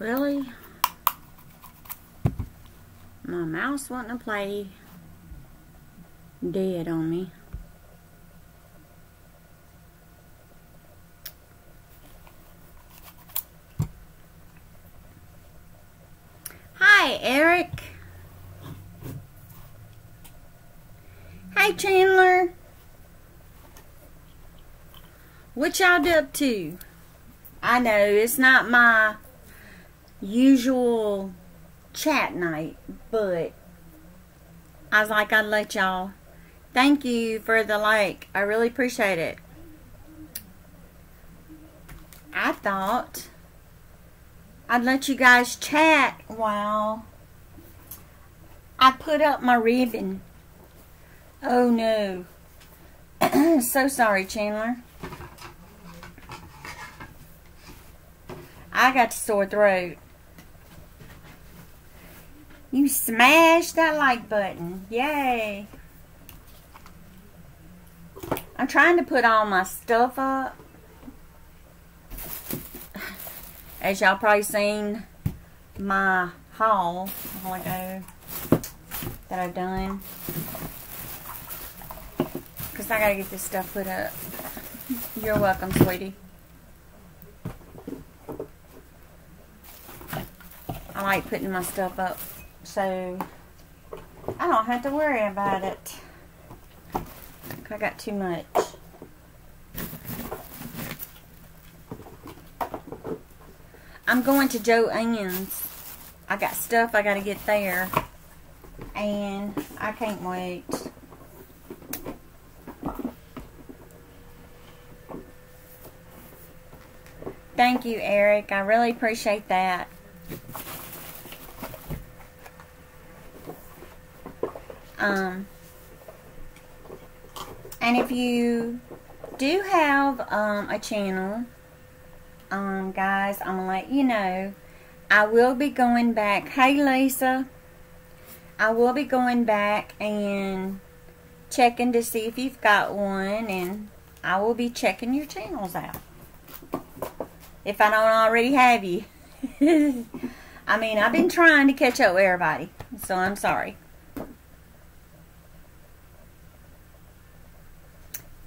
Really? My mouse wanting to play dead on me. Hi, Eric. Hey, Chandler. What y'all up to? I know it's not my usual chat night, but I was like, I'd let y'all. Thank you for the like. I really appreciate it. I thought I'd let you guys chat while I put up my ribbon. Oh no. So sorry, Chandler. I got a sore throat. You smashed that like button. Yay. I'm trying to put all my stuff up. As y'all probably seen my haul a while ago that I've done. Because I gotta get this stuff put up. You're welcome, sweetie. I like putting my stuff up so I don't have to worry about it. I got too much. I'm going to Joann's. I got stuff I gotta get there. And I can't wait. Thank you, Eric. I really appreciate that. And if you do have a channel, guys, I'm gonna let you know I will be going back. Hey, Lisa. I will be going back and checking to see if you've got one, and I will be checking your channels out if I don't already have you. I mean, I've been trying to catch up with everybody, so I'm sorry.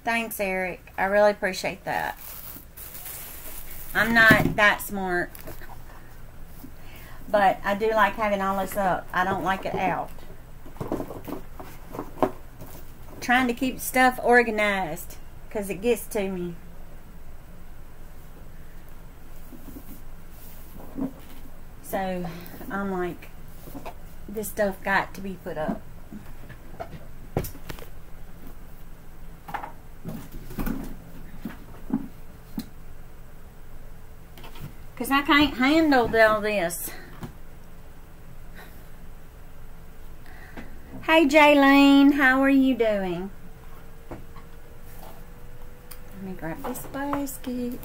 Thanks, Eric. I really appreciate that. I'm not that smart, but I do like having all this up. I don't like it out. Trying to keep stuff organized because it gets to me. So I'm like, this stuff got to be put up. Because I can't handle all this. Hey, Jaylene, how are you doing? Let me grab this basket.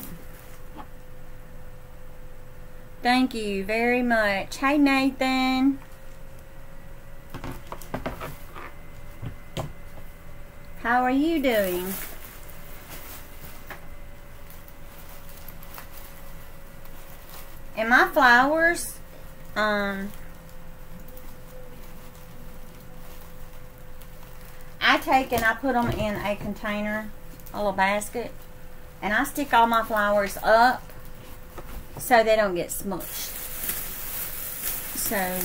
Thank you very much. Hey, Nathan. How are you doing? And my flowers, I take and I put them in a container, a little basket, and I stick all my flowers up so they don't get smushed. So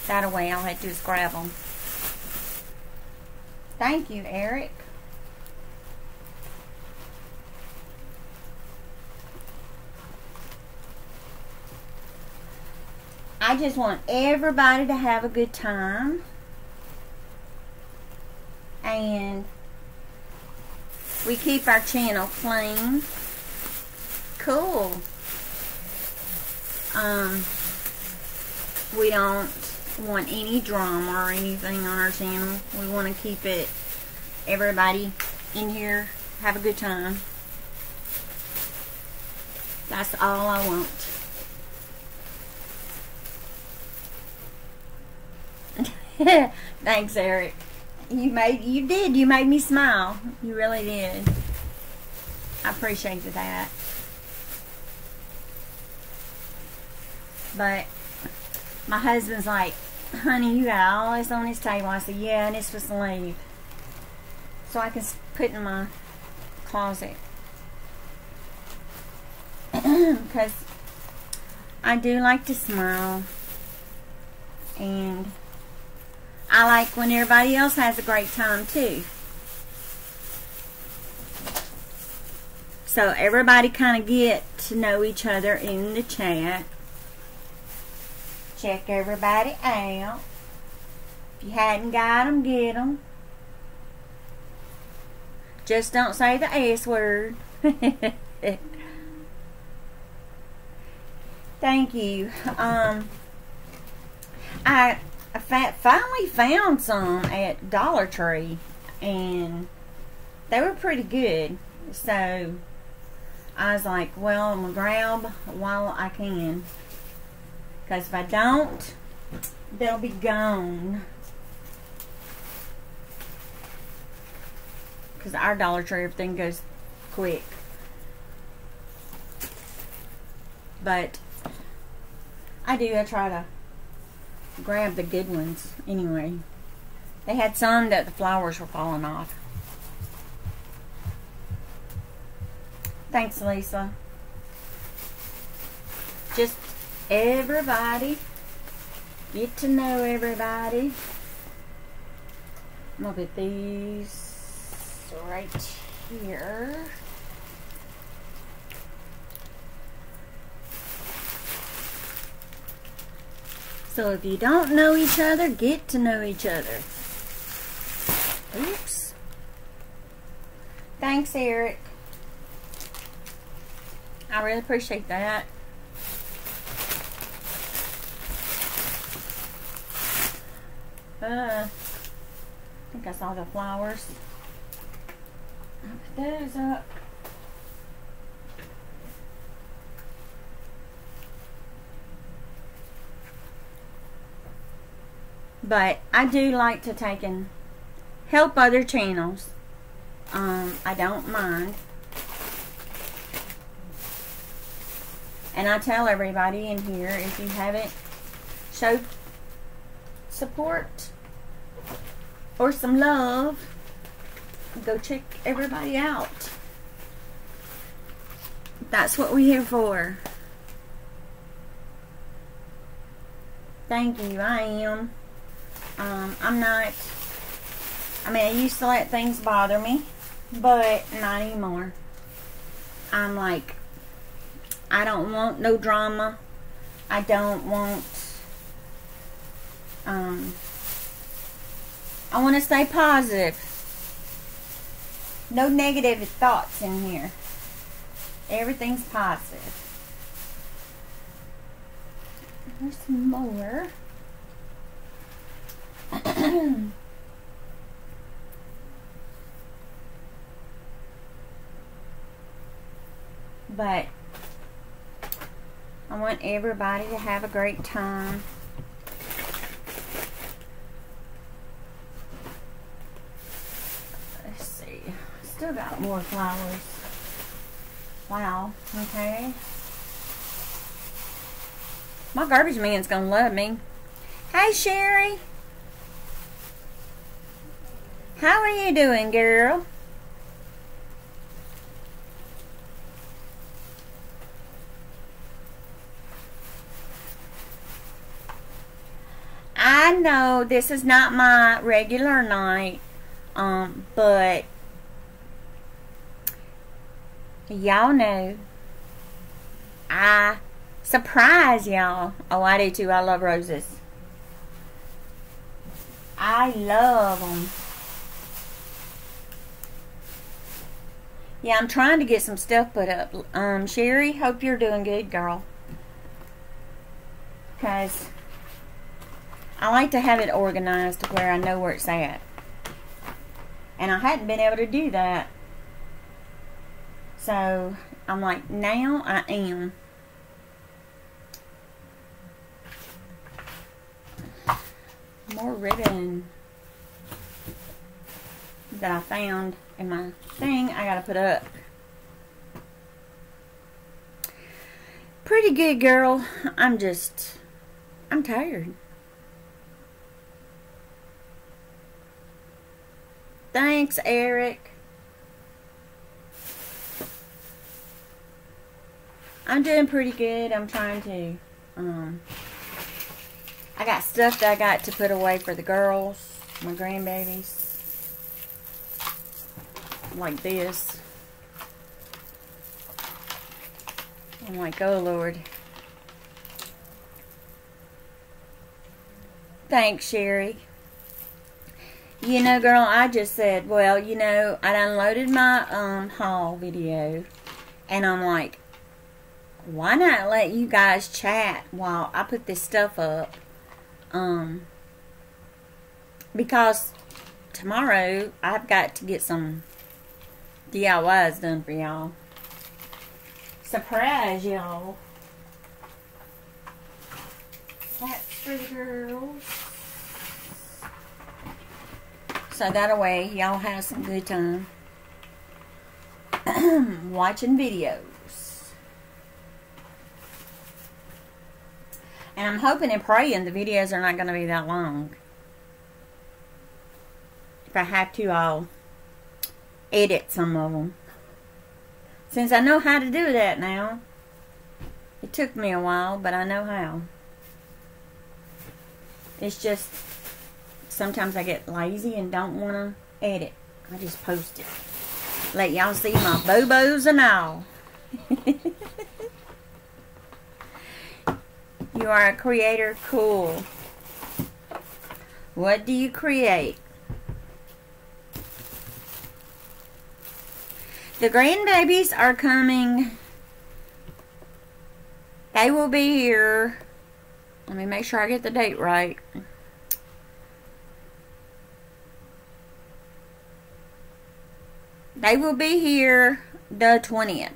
that way all I have to do is grab them. Thank you, Eric. I just want everybody to have a good time. And we keep our channel clean. Cool. We don't want any drama or anything on our channel. We want to keep it, everybody in here have a good time. That's all I want. Thanks, Eric. You made me smile. You really did. I appreciated that. But my husband's like, honey, you got all this on this table. I said, yeah, and it's for to leave. So I can put in my closet. Because I do like to smile. And I like when everybody else has a great time too. So everybody kind of get to know each other in the chat. Check everybody out. If you hadn't got them, get them. Just don't say the S word. Thank you. I finally found some at Dollar Tree, and they were pretty good. So I was like, well, I'm going to grab while I can. Because if I don't, they'll be gone. Because our Dollar Tree, everything goes quick. But I try to grab the good ones anyway. They had some that the flowers were falling off. Thanks, Lisa. Just everybody. Get to know everybody. I'm going to put these right here. So if you don't know each other, get to know each other. Oops. Thanks, Eric. I really appreciate that. I think I saw the flowers. I'll put those up. But I do like to take and help other channels. I don't mind. And I tell everybody in here, if you haven't showed support or some love, go check everybody out. That's what we're here for. Thank you, I am. I'm not, I mean, I used to let things bother me, but not anymore. I'm like, I don't want no drama. I don't want, I want to stay positive. No negative thoughts in here. Everything's positive. There's some more. But I want everybody to have a great time. Let's see. Still got more flowers. Wow. Okay. My garbage man's gonna love me. Hey, Sherry. How are you doing, girl? I know this is not my regular night, but y'all know I surprise y'all. Oh, I do too. I love roses. I love them. Yeah, I'm trying to get some stuff put up. Sherry, hope you're doing good, girl. Because I like to have it organized to where I know where it's at. And I hadn't been able to do that. So, I'm like, now I am. More ribbon that I found in my thing I gotta put up. Pretty good, girl. I'm tired. Thanks, Eric. I'm doing pretty good. I'm trying to, I got stuff that I got to put away for the girls, my grandbabies. Like this. I'm like, oh Lord. Thanks, Sherry. You know, girl, I just said, well, you know, I downloaded my haul video, and I'm like, why not let you guys chat while I put this stuff up? Because tomorrow I've got to get some DIYs done for y'all. Surprise, y'all. That's for the girls. So that way, y'all have some good time watching videos. And I'm hoping and praying the videos are not going to be that long. If I have to, I'll edit some of them. Since I know how to do that now. It took me a while, but I know how. It's just sometimes I get lazy and don't want to edit. I just post it. Let y'all see my bobos and all. You are a creator. Cool. What do you create? The grandbabies are coming. They will be here. Let me make sure I get the date right. They will be here the 20th.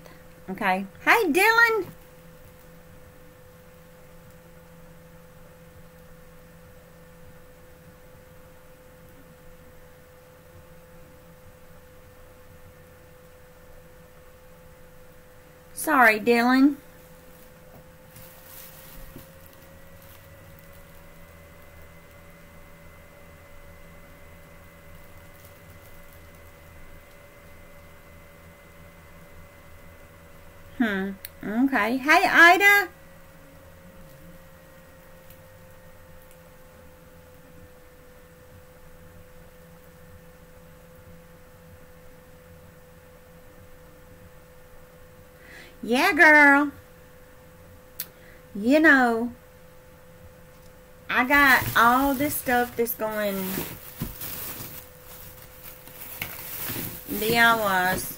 Okay. Hey, Dylan. Sorry, Dylan. Okay. Hey, Ida. Yeah, girl. You know, I got all this stuff that's going DIYs.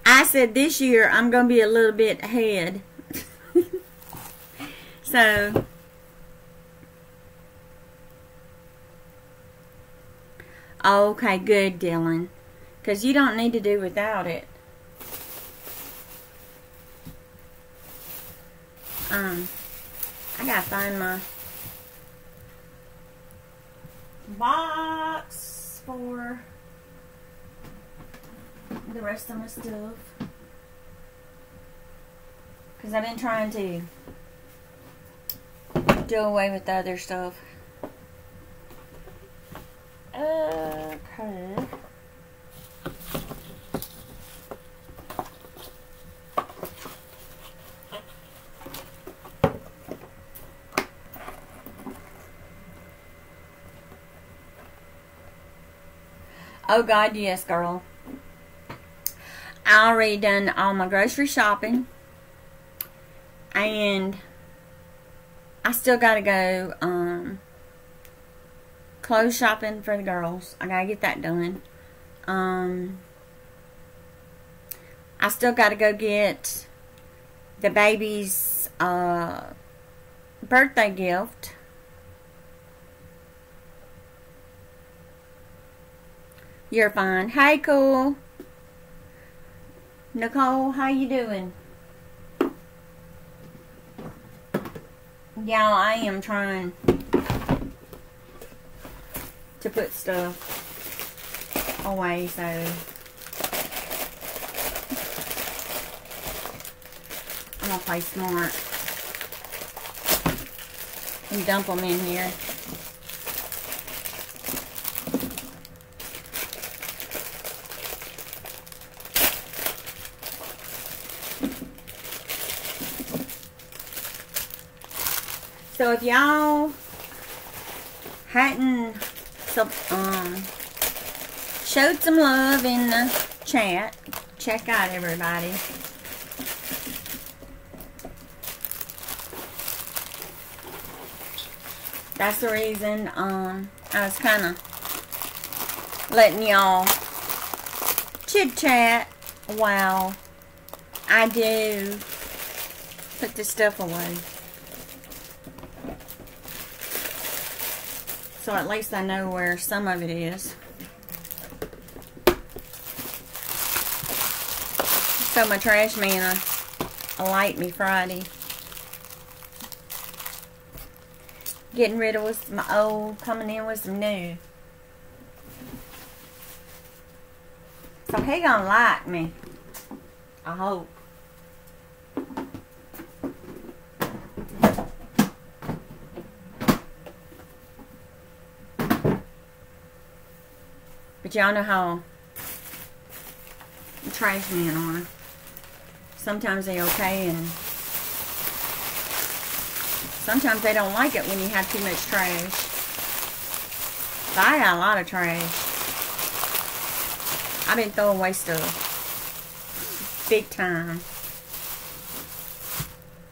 I said this year I'm going to be a little bit ahead. So, okay, good, Dylan. Because you don't need to do without it. I gotta find my box for the rest of my stuff, because I've been trying to do away with the other stuff. Okay. Oh God, yes, girl. I already done all my grocery shopping, and I still gotta go clothes shopping for the girls. I gotta get that done. I still gotta go get the baby's birthday gift. You're fine. Hey, cool. Nicole, how you doing? Y'all, I am trying to put stuff away, so I'm gonna play smart and dump them in here. So if y'all hadn't showed some love in the chat, check out everybody. That's the reason I was kind of letting y'all chit chat while I do put this stuff away. So at least I know where some of it is. So my trash man will light me Friday. Getting rid of some old, coming in with some new. So he gonna like me. I hope. But y'all know how trash men are. Sometimes they okay and sometimes they don't like it when you have too much trash. But I got a lot of trash. I've been throwing away stuff. Big time.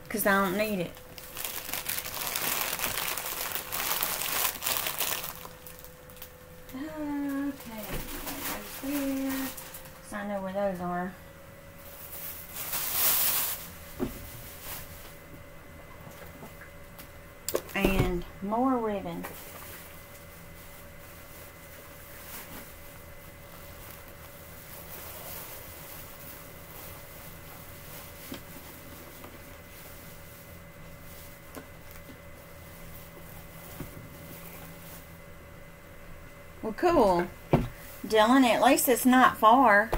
Because I don't need it. Okay. Those there. So I know where those are. And more ribbon. Well, cool. Dylan, at least it's not far.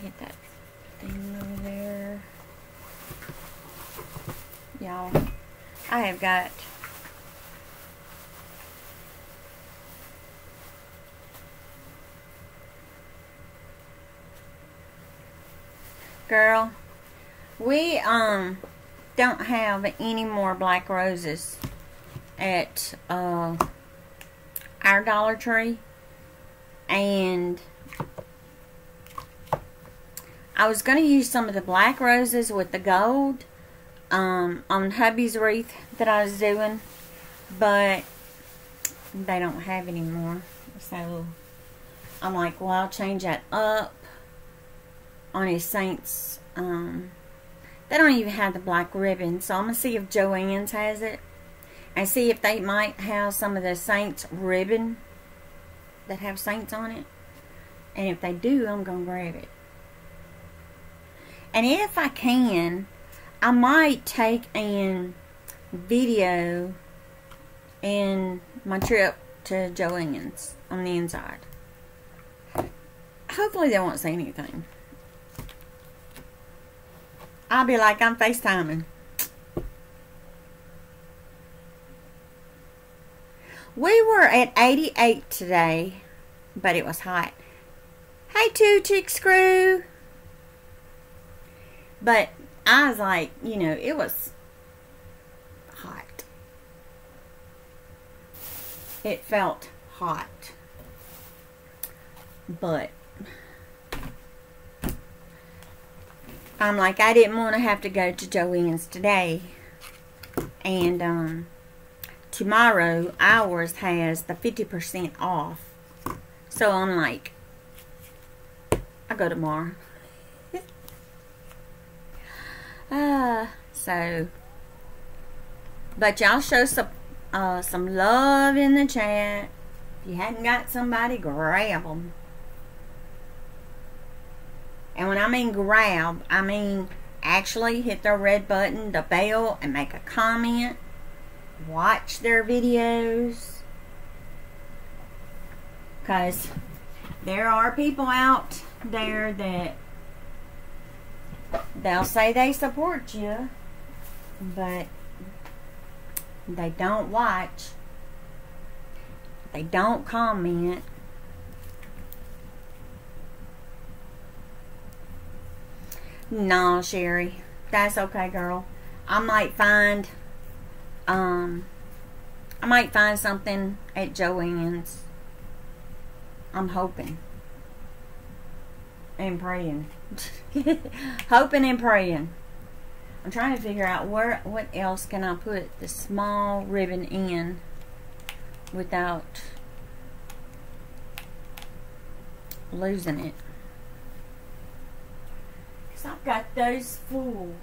Get that thing over there. Y'all, I have got girl, we don't have any more black roses at our Dollar Tree, and I was going to use some of the black roses with the gold on hubby's wreath that I was doing, but they don't have any more. So I'm like, well, I'll change that up on his saints. They don't even have the black ribbon, so I'm going to see if Joann's has it and see if they might have some of the saints ribbon that have saints on it. And if they do, I'm going to grab it. And if I can, I might take and video in my trip to Joann's on the inside. Hopefully they won't say anything. I'll be like, I'm FaceTiming. We were at 88 today, but it was hot. Hey, Two Chick Screw. But I was like, you know, it was hot. It felt hot. But I'm like, I didn't want to have to go to Joann's today. And tomorrow, ours has the 50% off. So I'm like, I'll go tomorrow. So, but y'all show some love in the chat. If you hadn't got somebody, grab them. And when I mean grab, I mean actually hit the red button, the bell, and make a comment. watch their videos, because there are people out there that they'll say they support you, but they don't watch, they don't comment. No, Sherry, that's okay, girl. I might find something at Joann's. I'm hoping and praying. Hoping and praying. I'm trying to figure out what else can I put the small ribbon in without losing it. Because I've got those full.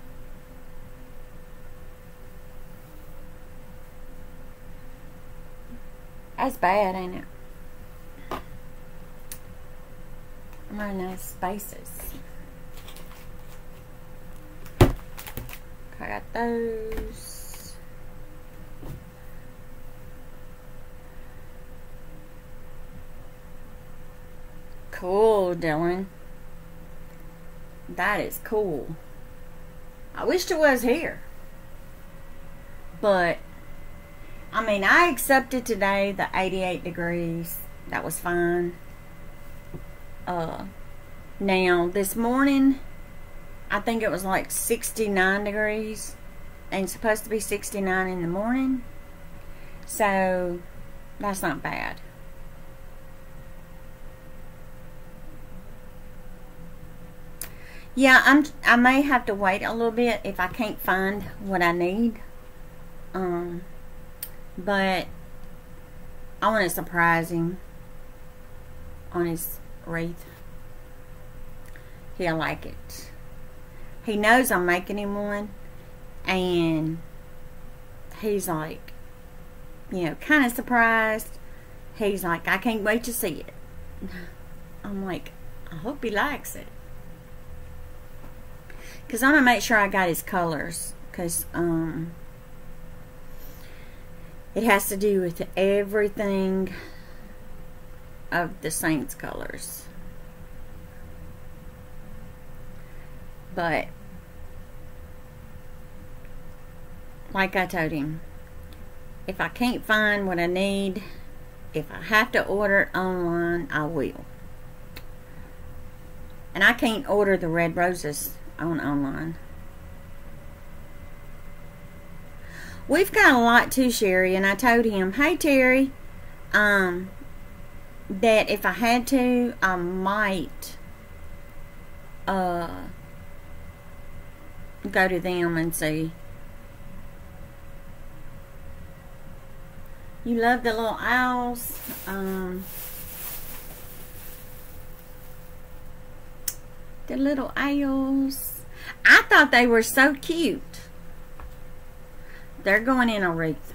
That's bad, ain't it? I'm running out of spaces. I got those. Cool, Dylan. That is cool. I wished it was here. But, I mean, I accepted today the 88 degrees. That was fine. Now, this morning, I think it was like 69 degrees. And it's supposed to be 69 in the morning. So, that's not bad. Yeah, I may have to wait a little bit if I can't find what I need. But I want to surprise him on his wreath. He'll like it. He knows I'm making him one, and he's like, you know, kind of surprised. He's like, I can't wait to see it. I'm like, I hope he likes it. Because I'm going to make sure I got his colors. Because it has to do with everything of the Saints colors. But, like I told him, if I can't find what I need, if I have to order it online, I will. And I can't order the red roses online. We've got a lot too, Sherry, and I told him, hey Terry, that if I had to, I might go to them and see. You love the little owls. The little owls. I thought they were so cute. They're going in a wreath.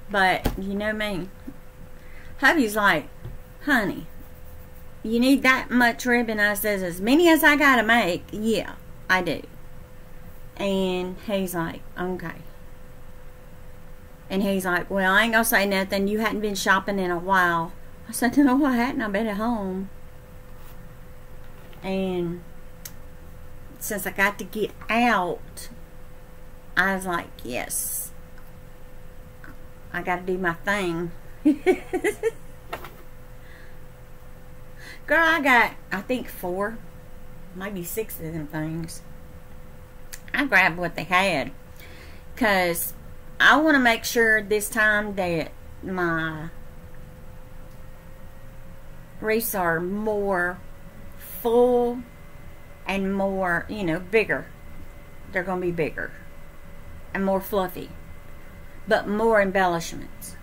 But, you know me. Hubby's like, honey, you need that much ribbon? I says, as many as I gotta make. Yeah, I do. And he's like, okay. And he's like, well, I ain't gonna say nothing. You hadn't been shopping in a while. I said, no, I hadn't. I've been at home. And since I got to get out, I was like, yes, I got to do my thing. Girl, I got, I think 4, maybe 6 of them things. I grabbed what they had, because I want to make sure this time that my wreaths are more full and more, you know, bigger. They're going to be bigger and more fluffy, but more embellishments.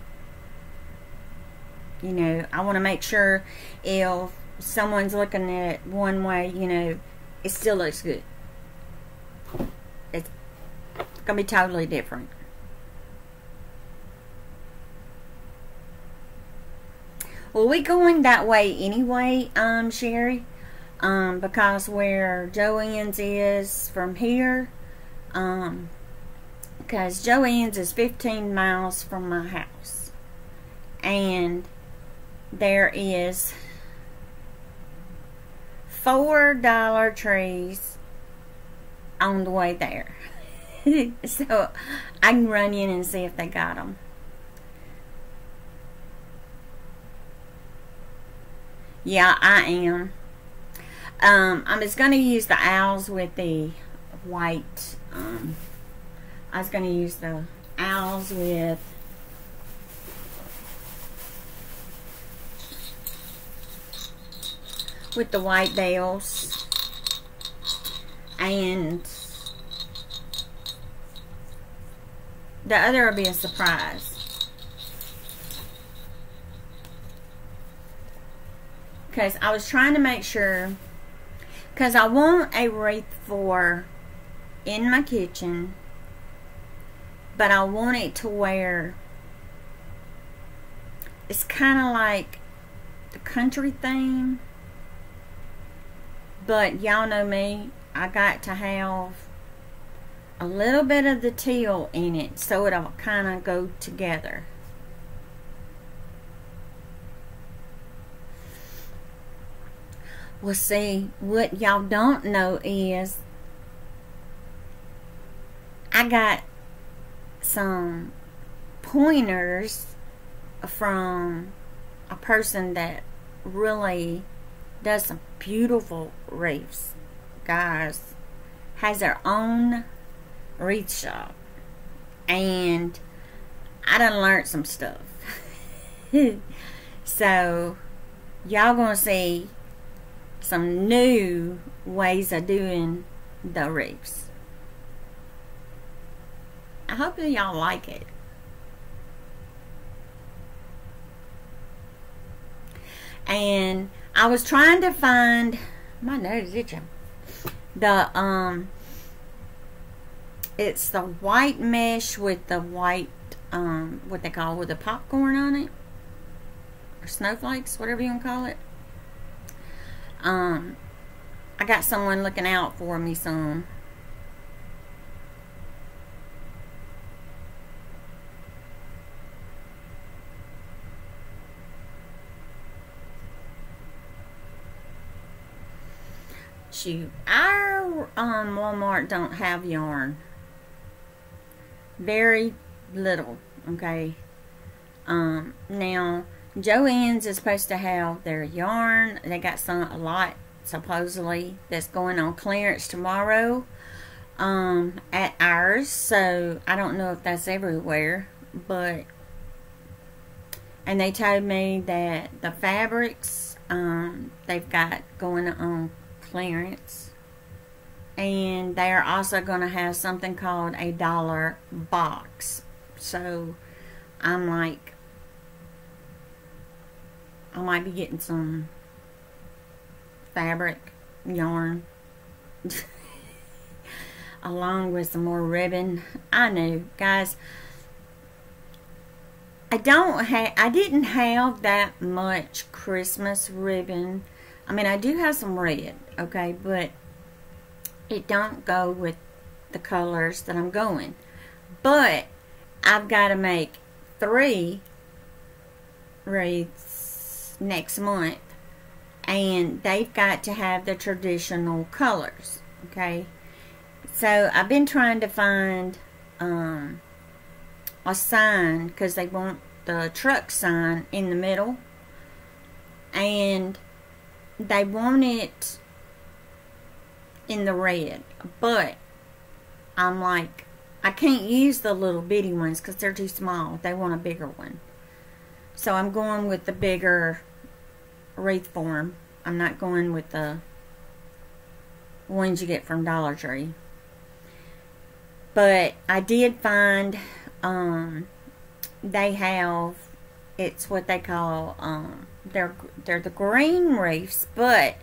You know, I want to make sure if someone's looking at it one way, you know, it still looks good. It's going to be totally different. Well, we going that way anyway, Sherry. because where Joann's is from here, because Joann's is 15 miles from my house, and there is 4 Dollar Trees on the way there. So I can run in and see if they got them. Yeah, I am. I'm just going to use the owls with the white. I was going to use the owls with the white bells, and the other will be a surprise, because I was trying to make sure, because I want a wreath for in my kitchen, but I want it to where it's kind of like the country theme. But y'all know me, I got to have a little bit of the teal in it so it'll kind of go together. Well, see, what y'all don't know is I got some pointers from a person that really does some beautiful wreaths. Guys, has their own wreath shop, and I done learned some stuff. So y'all gonna see some new ways of doing the wreaths. I hope that y'all like it. And I was trying to find, my nose is itching, the it's the white mesh with the white what they call, with the popcorn on it, or snowflakes, whatever you want to call it. I got someone looking out for me some. Shoot, our Walmart don't have yarn. Very little, okay? Now Joann's is supposed to have their yarn. They got a lot supposedly that's going on clearance tomorrow at ours, so I don't know if that's everywhere, but, and they told me that the fabrics they've got going on clearance, and they are also going to have something called a $1 box. So I'm like, I might be getting some fabric yarn along with some more ribbon. I know, guys, I didn't have that much Christmas ribbon. I mean, I do have some red, okay, but it don't go with the colors that I'm going. But I've got to make 3 wreaths next month, and they've got to have the traditional colors, okay? So I've been trying to find a sign, because they want the truck sign in the middle, and they want it in the red, but I'm like, I can't use the little bitty ones because they're too small. They want a bigger one. So I'm going with the bigger wreath form. I'm not going with the ones you get from Dollar Tree. But I did find they have, it's what they call they're the green wreaths, but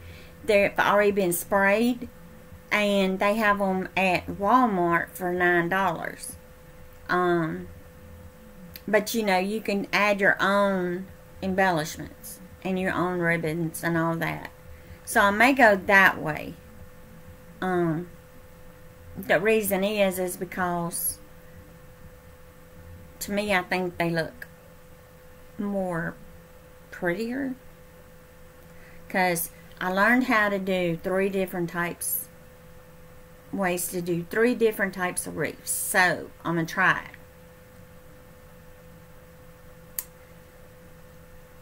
they've already been sprayed, and they have them at Walmart for $9. But you know, you can add your own embellishments and your own ribbons and all that. So I may go that way. The reason is because to me I think they look more prettier, because I learned how to do 3 different ways to do 3 different types of wreaths. So I'm gonna try it.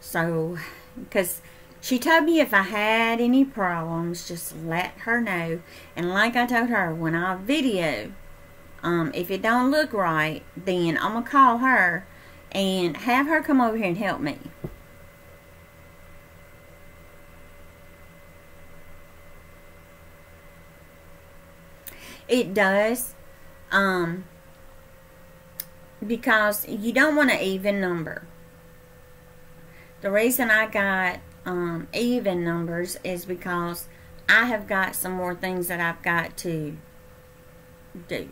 So because she told me if I had any problems, just let her know. And like I told her, when I video, if it don't look right, then I'm going to call her and have her come over here and help me. It does. Because you don't want an even number. The reason I got even numbers is because I have got some more things that I've got to do.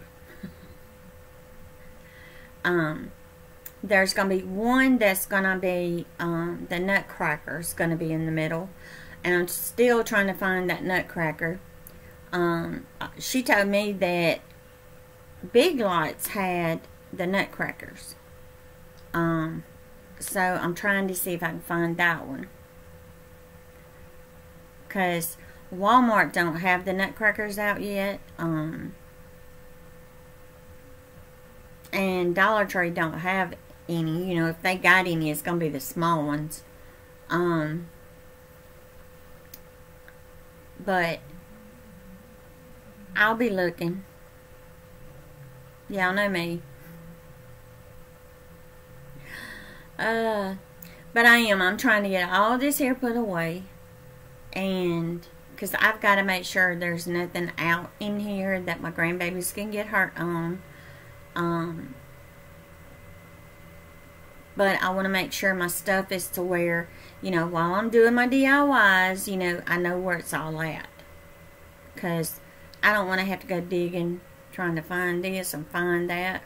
There's going to be one that's going to be the nutcracker's going to be in the middle, and I'm still trying to find that nutcracker. She told me that Big Lots had the nutcrackers, so I'm trying to see if I can find that one. Because Walmart don't have the nutcrackers out yet. And Dollar Tree don't have any. You know, if they got any, it's going to be the small ones. But I'll be looking. Y'all know me. But I'm trying to get all this here put away. And because I've got to make sure there's nothing out in here that my grandbabies can get hurt on. But I want to make sure my stuff is to where, you know, while I'm doing my DIYs, you know, I know where it's all at. Because I don't want to have to go digging, trying to find this and find that.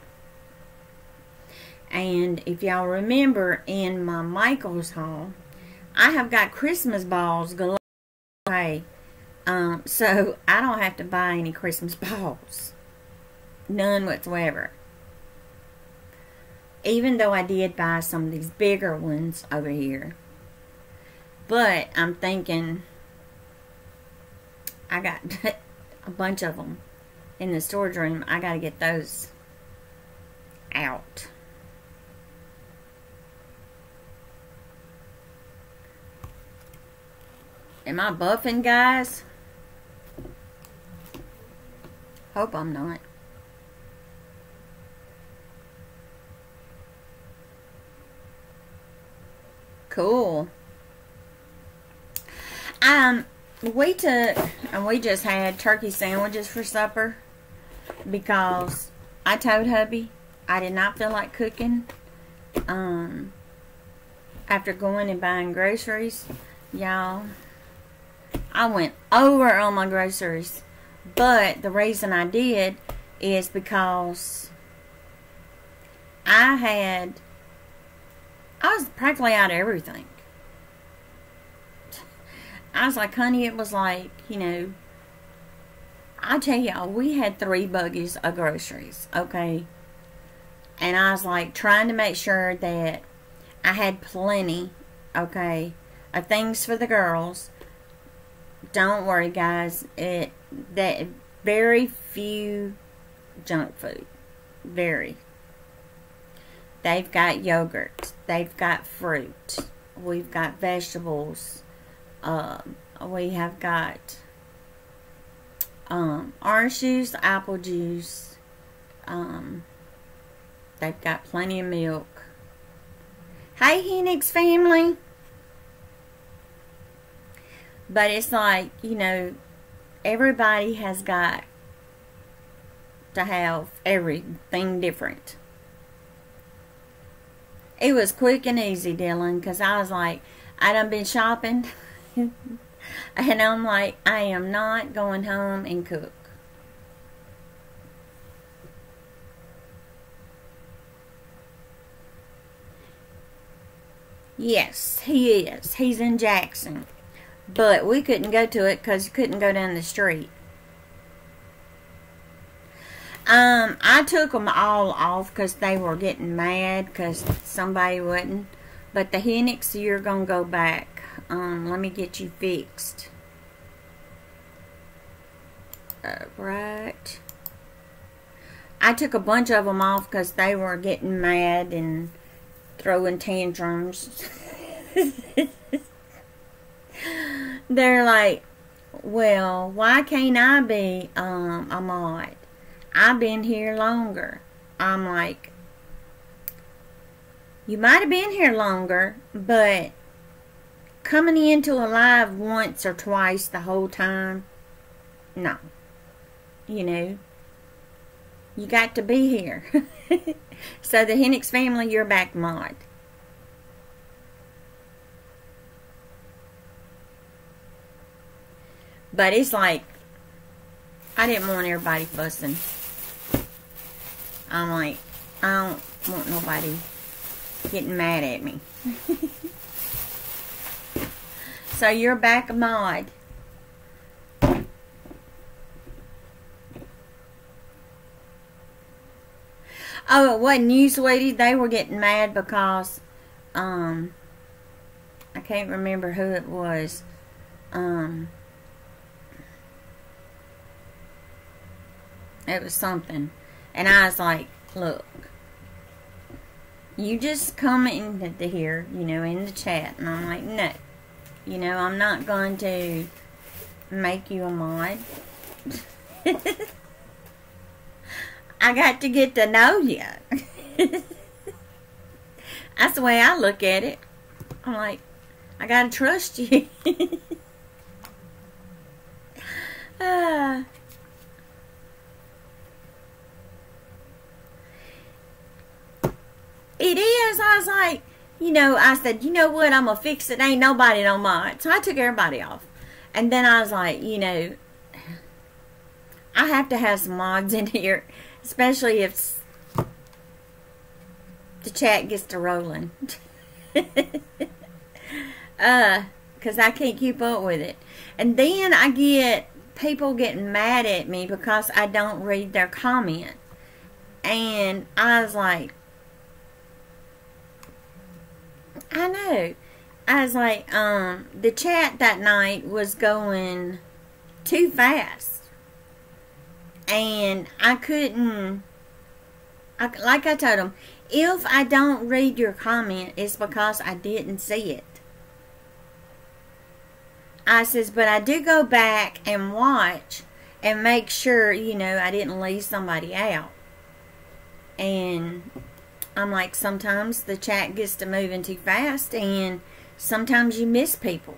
And if y'all remember, in my Michael's haul, I have got Christmas balls galore. So I don't have to buy any Christmas balls. None whatsoever. Even though I did buy some of these bigger ones over here. But I'm thinking, I got a bunch of them in the storage room. I got to get those out. Am I buffing, guys? Hope I'm not. Cool. We just had turkey sandwiches for supper because I told hubby I did not feel like cooking after going and buying groceries. Y'all, I went over on my groceries, but the reason I did is because I was practically out of everything. I was like, honey, it was like, you know, I tell y'all, we had 3 buggies of groceries, okay? And I was like, trying to make sure that I had plenty, okay, of things for the girls. Don't worry, guys. That very few junk food. Very. They've got yogurt. They've got fruit. We've got vegetables. We have got orange juice, apple juice. They've got plenty of milk. Hey, Hennick's family. But it's like, you know, everybody has got to have everything different. It was quick and easy, Dylan, because I was like, I done been shopping. And I'm like, I am not going home and cook. Yes, he is. He's in Jackson. But we couldn't go to it because you couldn't go down the street. I took them all off because they were getting mad because somebody wouldn't. But the Hennix, you're going to go back. Let me get you fixed. Right. I took a bunch of them off because they were getting mad and throwing tantrums. They're like, well, why can't I be a mod? I've been here longer. I'm like, you might have been here longer, but coming into a live once or twice the whole time, no. You know, you got to be here. So the Hennix family, you're back mod. But it's like, I didn't want everybody fussing. I'm like, I don't want nobody getting mad at me. So you're back a mod. Oh, it wasn't you, sweetie. They were getting mad because, I can't remember who it was. It was something. And I was like, look, you just come into here, you know, in the chat. And I'm like, no. You know, I'm not going to make you a mod. I got to get to know you. That's the way I look at it. I'm like, I got to trust you. It is. I was like, you know, I said, you know what, I'm going to fix it. Ain't nobody no mod. So I took everybody off. And then I was like, you know, I have to have some mods in here. Especially if the chat gets to rolling. Because I can't keep up with it. And then I get people getting mad at me because I don't read their comment. And I was like, I know. I was like, the chat that night was going too fast. And I couldn't, like I told them, if I don't read your comment, it's because I didn't see it. I says, but I do go back and watch and make sure, you know, I didn't leave somebody out. And I'm like, sometimes the chat gets to moving too fast, and sometimes you miss people.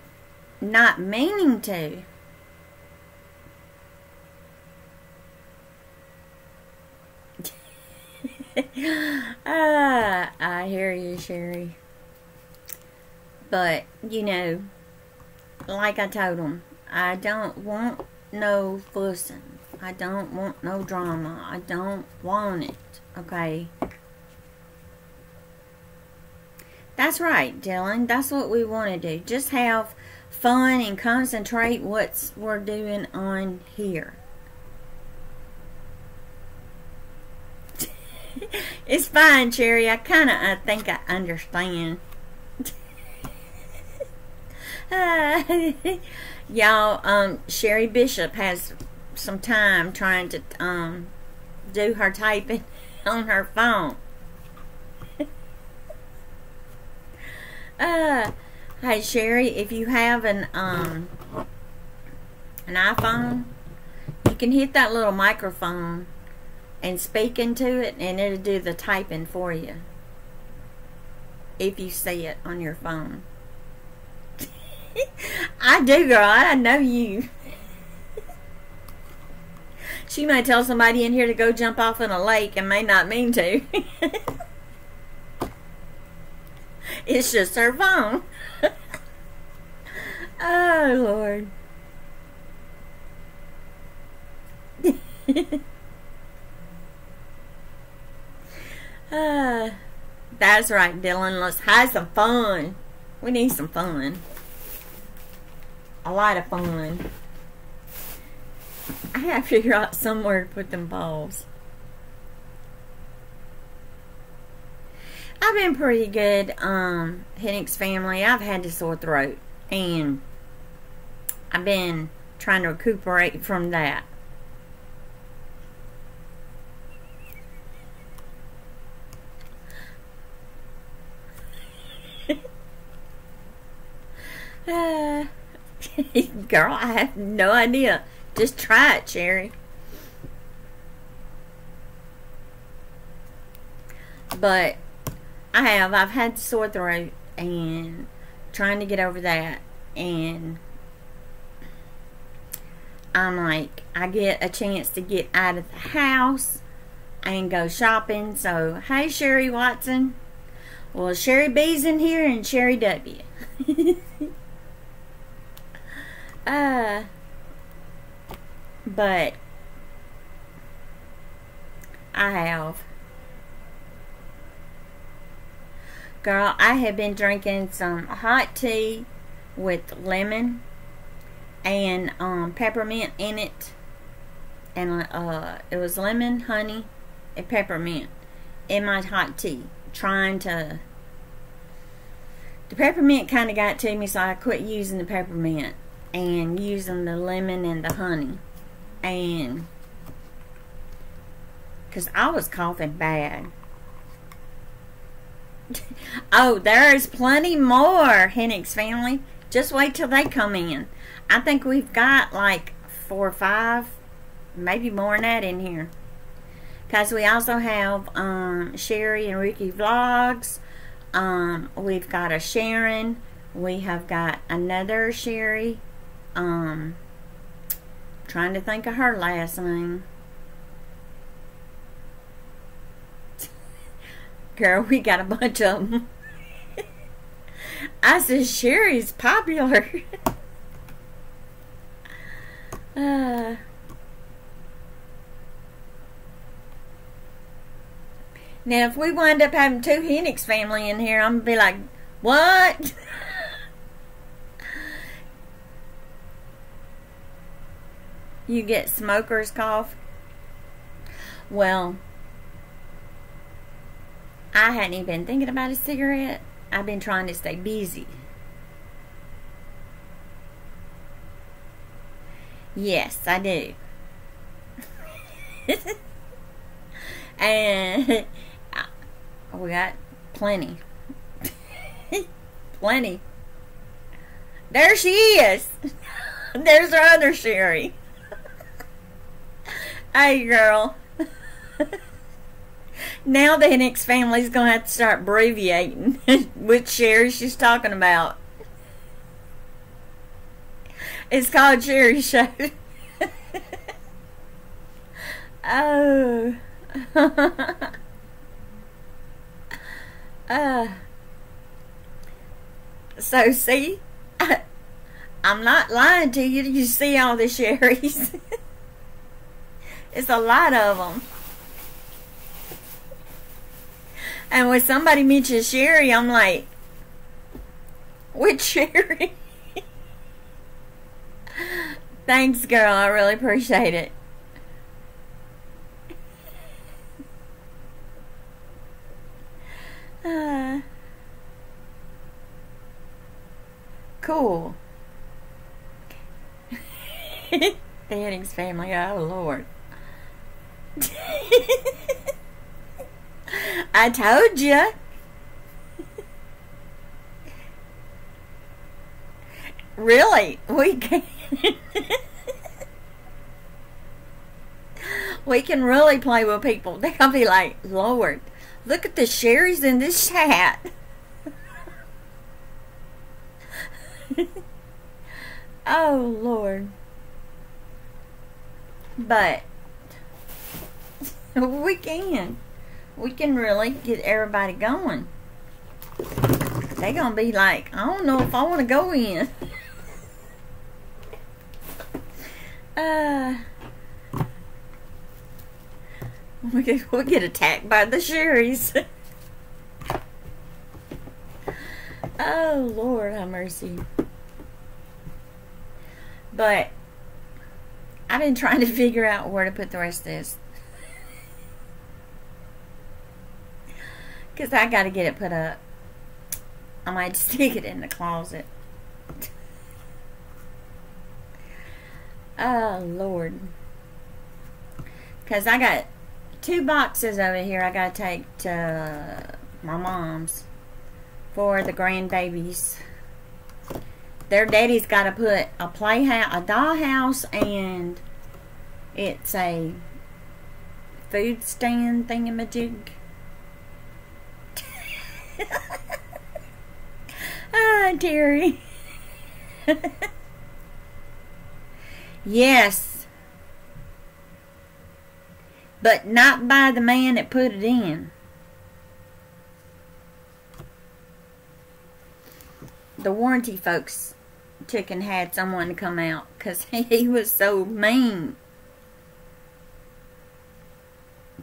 Not meaning to. I hear you, Sherry. But, you know, like I told them, I don't want no fussing. I don't want no drama. I don't want it. Okay? That's right, Dylan. That's what we want to do. Just have fun and concentrate what we're doing on here. It's fine, Cherry. I think I understand. Y'all, Sherry Bishop has some time trying to do her typing on her phone. Hey Sherry, if you have an iPhone, you can hit that little microphone and speak into it, and it'll do the typing for you if you see it on your phone. I do, girl. I know you. She may tell somebody in here to go jump off in a lake and may not mean to. It's just her phone. Oh, Lord. That's right, Dylan. Let's have some fun. We need some fun. a lot of fun. I gotta figure out somewhere to put them balls. I've been pretty good, Hennick's family. I've had a sore throat, and I've been trying to recuperate from that. Girl, I have no idea. Just try it, Sherry. But I've had sore throat and trying to get over that, and I'm like, I get a chance to get out of the house and go shopping. So, hey, Sherry Watson. Well, Sherry B's in here and Sherry W. But I have. Girl, I have been drinking some hot tea with lemon and peppermint in it. And it was lemon, honey, and peppermint in my hot tea. Trying to... The peppermint kind of got to me, so I quit using the peppermint and using the lemon and the honey. And... because I was coughing bad. Oh, there's plenty more, Hennick's family. Just wait till they come in. I think we've got like 4 or 5, maybe more than that in here. Because we also have Sherry and Ricky Vlogs. We've got a Sharon. We have got another Sherry. Trying to think of her last name. Girl, we got a bunch of them. I said Sherry's popular. Now, if we wind up having 2 Hennick's family in here, I'm going to be like, what? You get smoker's cough? Well, I hadn't even been thinking about a cigarette. I've been trying to stay busy. Yes, I do. And we got plenty. Plenty. There she is. There's our other Sherry. Hey, girl. Now the Hennick's family's going to have to start abbreviating which Sherry she's talking about. It's called Sherry Show. Oh. So, see? I'm not lying to you. You see all the Sherrys. It's a lot of them. And when somebody mentions Sherry, I'm like, which Sherry? Thanks, girl. I really appreciate it. Cool. The Hennick's family. Oh, Lord. I told you. Really, we can. We can really play with people. They're gonna be like, Lord, look at the Sherrys in this chat. Oh, Lord. But we can. We can really get everybody going. They're going to be like, I don't know if I want to go in. We'll get attacked by the Sherrys. Oh, Lord have mercy. But I've been trying to figure out where to put the rest of this. Because I got to get it put up. I might stick it in the closet. Oh, Lord. Because I got 2 boxes over here I got to take to my mom's for the grandbabies. Their daddy's got to put a playhouse, a dollhouse, and it's a food stand thingamajig. Ah, Terry. Yes. But not by the man that put it in. The warranty folks took and had someone to come out because he was so mean.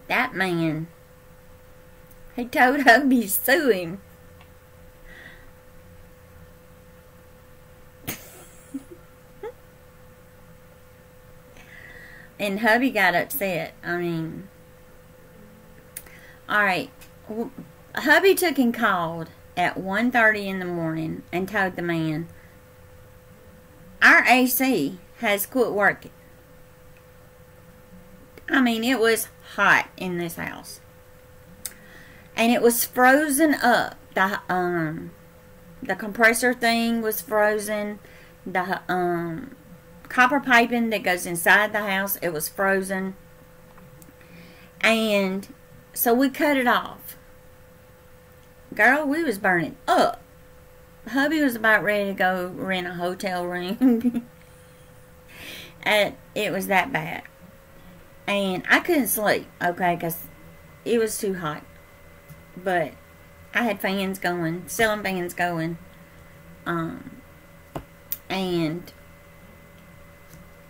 That man. He told Hubby to sue him. And Hubby got upset. I mean, alright. Hubby took and called at 1:30 in the morning and told the man, our AC has quit working. I mean, it was hot in this house. And it was frozen up. The compressor thing was frozen. The copper piping that goes inside the house, it was frozen. And so we cut it off. Girl, we was burning up. Hubby was about ready to go rent a hotel room. And it was that bad. And I couldn't sleep, okay, because it was too hot. But I had fans going, ceiling fans going. And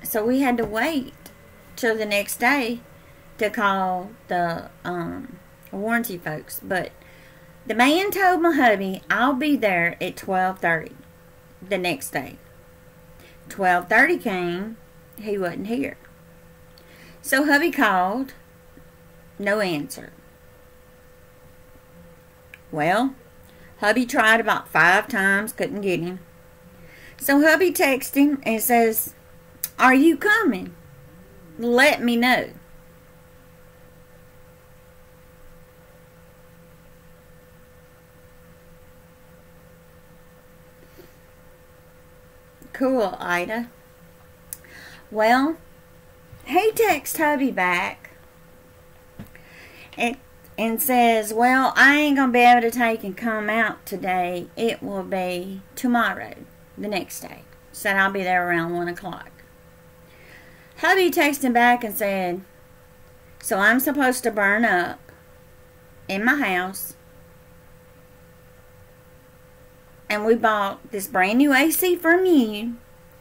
so we had to wait till the next day to call the warranty folks. But the man told my hubby, I'll be there at 12:30 the next day. 12:30 came, he wasn't here. So hubby called, no answer. Well, hubby tried about 5 times, couldn't get him. So hubby texted him and says, are you coming? Let me know. Cool, Ida. Well, he texts hubby back and says, well, I ain't going to be able to take and come out today. It will be tomorrow, the next day. Said I'll be there around 1 o'clock. Hubby texted him back and said, so I'm supposed to burn up in my house. And we bought this brand new AC from you.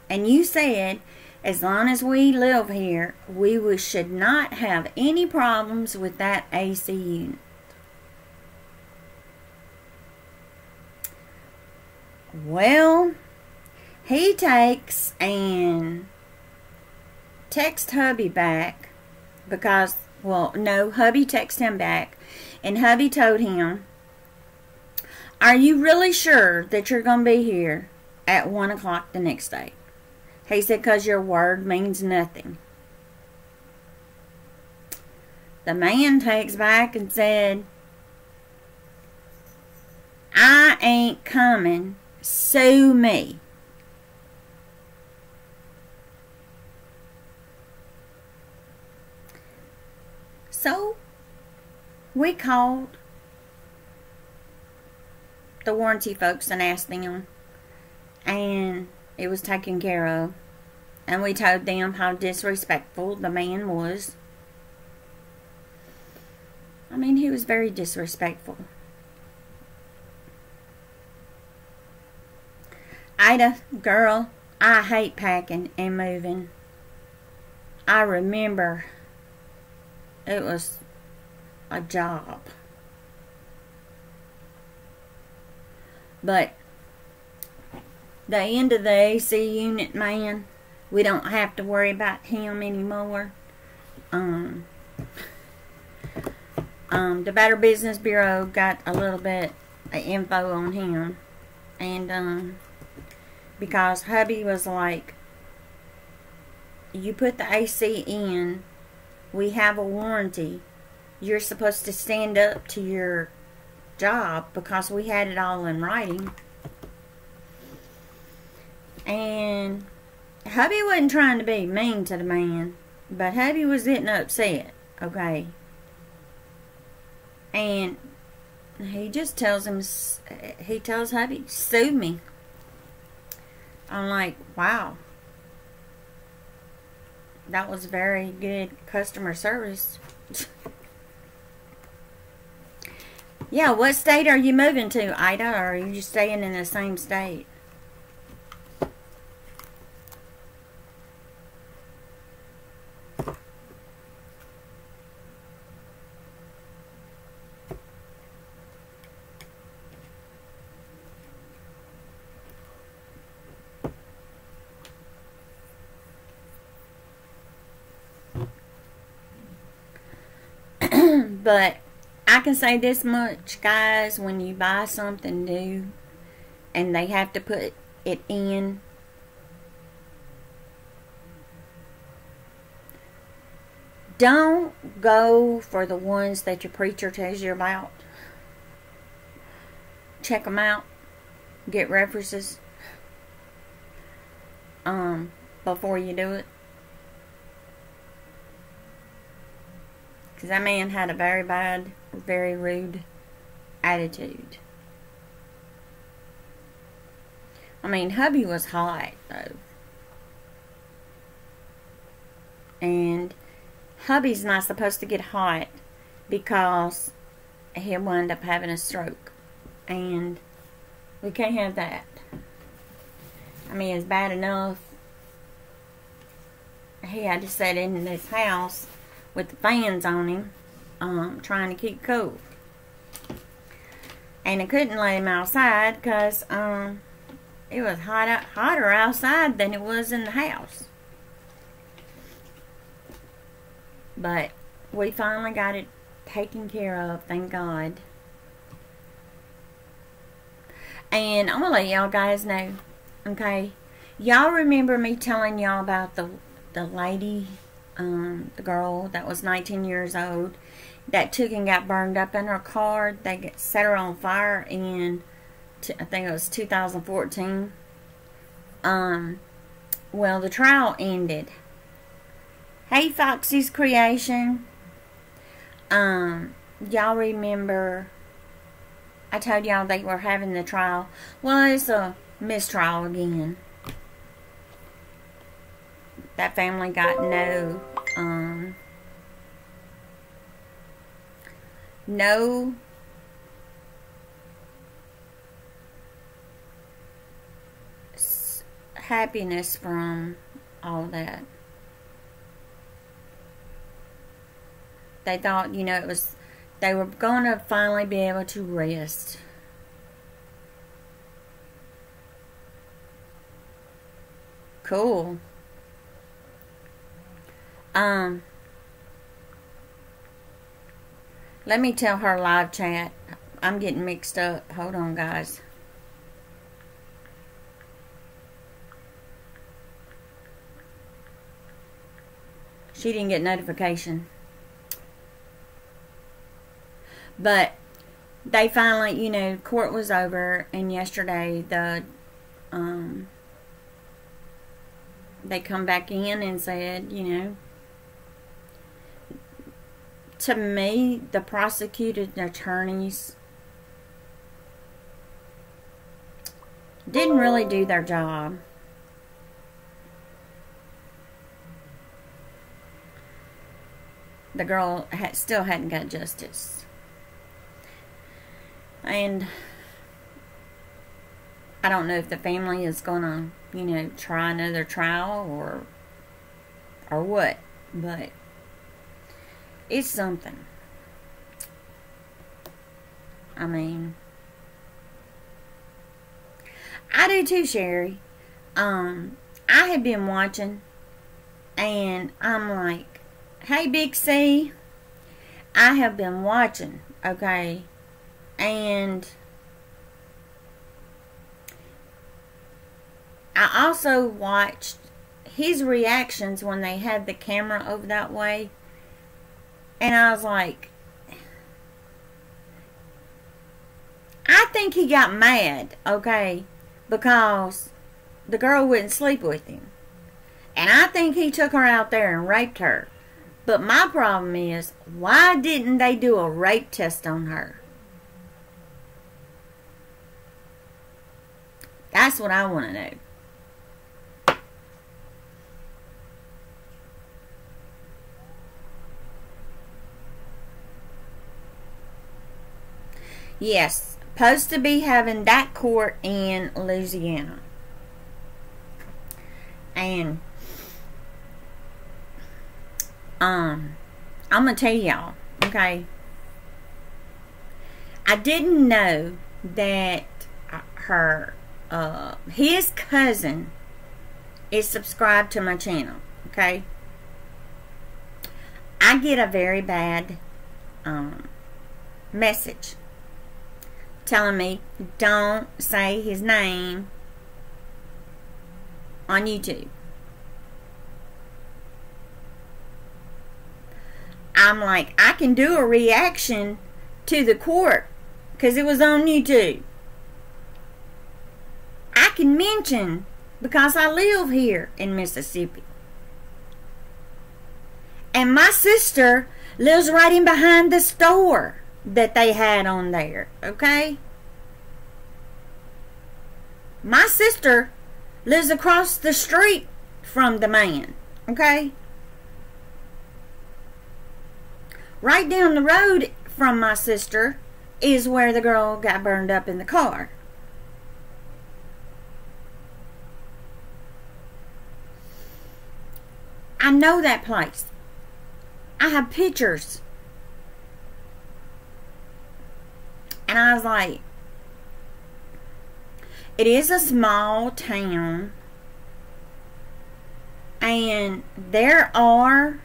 And you said, as long as we live here, we should not have any problems with that AC unit. Well, he takes and texts hubby back because, well, no, hubby texted him back. And hubby told him, are you really sure that you're going to be here at 1 o'clock the next day? He said, because your word means nothing. The man takes back and said, I ain't coming. Sue me. So, we called the warranty folks and asked them, and it was taken care of. And we told them how disrespectful the man was. I mean, he was very disrespectful. Ida, girl, I hate packing and moving. I remember it was a job. But the end of the AC unit, man, We don't have to worry about him anymore. The Better Business Bureau got a little bit of info on him. And, because hubby was like, you put the AC in, we have a warranty. You're supposed to stand up to your job because we had it all in writing. And hubby wasn't trying to be mean to the man, but hubby was getting upset, okay? And he just tells him, he tells hubby, sue me. I'm like, wow. That was very good customer service. Yeah, what state are you moving to, Ida? Or are you just staying in the same state? But I can say this much, guys, when you buy something new and they have to put it in, don't go for the ones that your preacher tells you about. Check them out. Get references before you do it. Because that man had a very bad, very rude attitude. I mean, hubby was hot, though. And hubby's not supposed to get hot because he'll wind up having a stroke. And we can't have that. I mean, it's bad enough he had to sit in this house with the fans on him, trying to keep cool. And I couldn't let him outside because it was hotter outside than it was in the house. But we finally got it taken care of, thank God. And I'm going to let y'all guys know, okay? Y'all remember me telling y'all about the lady, the girl that was 19 years old that took and got burned up in her car. They set her on fire in, I think it was 2014. Well, the trial ended. Hey, Foxy's Creation. Y'all remember I told y'all they were having the trial. Well, it's a mistrial again. That family got no happiness from all that. They thought, you know, they were going to finally be able to rest. Cool. Let me tell her live chat. I'm getting mixed up. Hold on, guys. She didn't get notification. But they finally, you know, court was over, and yesterday they come back in and said, you know, to me, the prosecuting attorneys didn't really do their job. The girl still hadn't got justice. And I don't know if the family is going to, you know, try another trial or what, but it's something. I mean, I do too, Sherry. I I had been watching, and I'm like, hey, Big C, I have been watching, okay? And I also watched his reactions when they had the camera over that way. And I was like, I think he got mad, okay, because the girl wouldn't sleep with him. And I think he took her out there and raped her. But my problem is, why didn't they do a rape test on her? That's what I want to know. Yes, supposed to be having that court in Louisiana. And I'm gonna tell y'all, okay, I didn't know that his cousin is subscribed to my channel, okay. I get a very bad message telling me don't say his name on YouTube. I'm like, I can do a reaction to the court because it was on YouTube. I can mention because I live here in Mississippi. And my sister lives right in behind the store that they had on there, okay? My sister lives across the street from the man, okay? Right down the road from my sister is where the girl got burned up in the car. I know that place. I have pictures. And I was like, it is a small town. And there are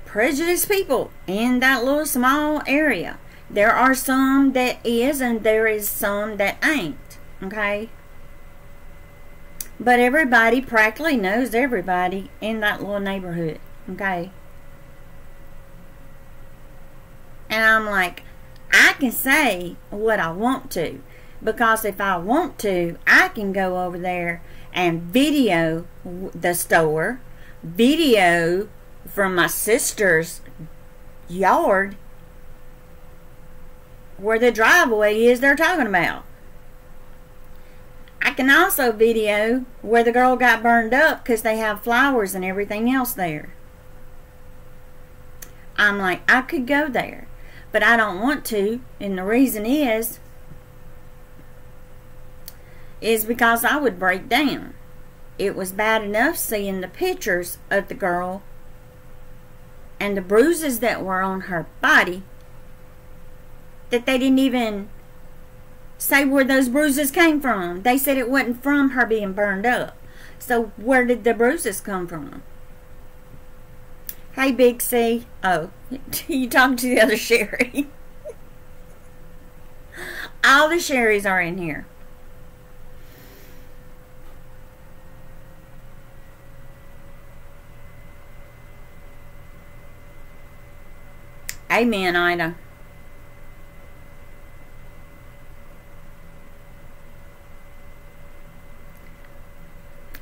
prejudiced people in that little small area. There are some that is, and there is some that ain't. Okay? But everybody practically knows everybody in that little neighborhood. Okay? And I'm like, I can say what I want to. Because if I want to, I can go over there and video the store. Video from my sister's yard where the driveway is they're talking about. I can also video where the girl got burned up because they have flowers and everything else there. I'm like, I could go there, but I don't want to, and the reason is because I would break down. It was bad enough seeing the pictures of the girl and the bruises that were on her body that they didn't even say where those bruises came from. They said it wasn't from her being burned up. So where did the bruises come from? Hey, Big C. Oh, you talking to the other Sherry. All the Sherrys are in here. Amen, Ida.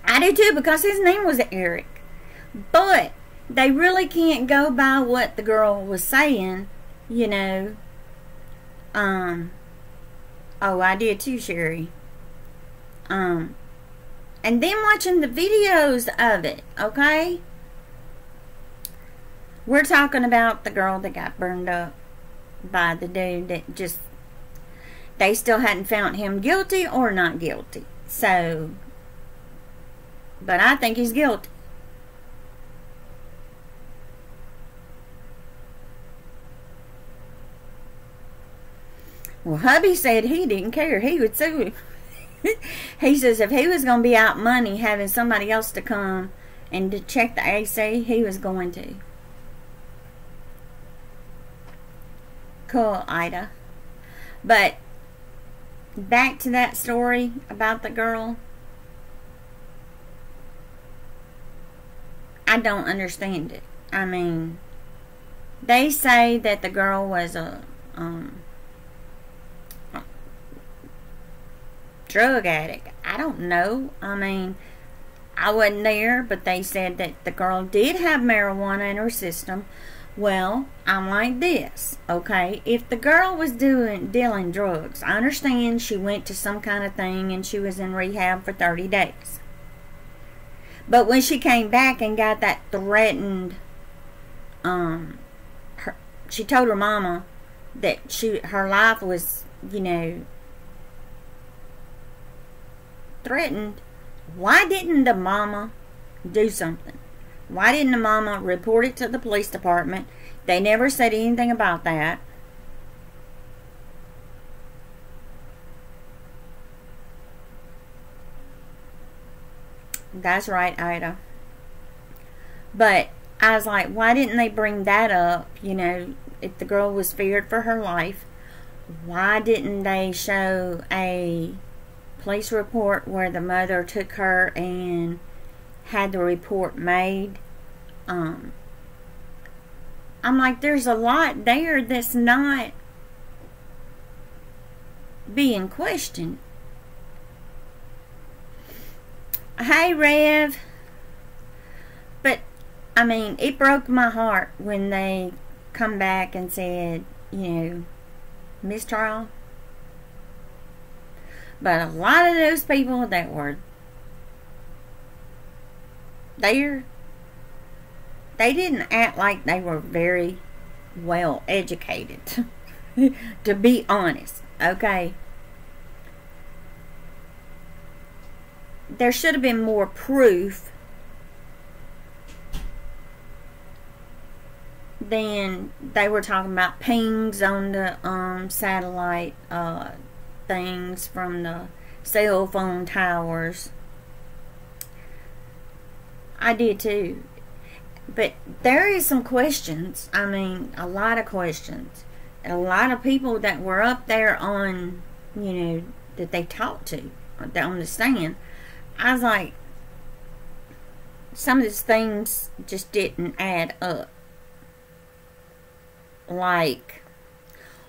I do too, because his name was Eric. But they really can't go by what the girl was saying, you know. Oh, I did too, Sherry. And then watching the videos of it, okay? We're talking about the girl that got burned up by the dude that just, they still hadn't found him guilty or not guilty. So, but I think he's guilty. Well, hubby said he didn't care. He would sue him. He says if he was going to be out money having somebody else to come and to check the AC, he was going to. Cool, Ida. But back to that story about the girl. I don't understand it. I mean, they say that the girl was a drug addict. I don't know. I mean, I wasn't there, but they said that the girl did have marijuana in her system. Well, I'm like this, okay? If the girl was dealing drugs, I understand she went to some kind of thing and she was in rehab for 30 days. But when she came back and got that threatened, she told her mama that her life was, you know, threatened. Why didn't the mama do something? Why didn't the mama report it to the police department? They never said anything about that. That's right, Ida. But I was like, why didn't they bring that up? You know, if the girl was feared for her life, why didn't they show a police report where the mother took her and had the report made? I'm like, there's a lot there that's not being questioned. Hey, Rev. But, I mean, it broke my heart when they come back and said, you know, mistrial. But a lot of those people that were there, they didn't act like they were very well educated, to be honest, okay? There should have been more proof than they were talking about pings on the satellite things from the cell phone towers. I did too. But there is some questions. I mean, a lot of questions. And a lot of people that were up there on, you know, that they talked to on the stand. I was like, some of these things just didn't add up. Like,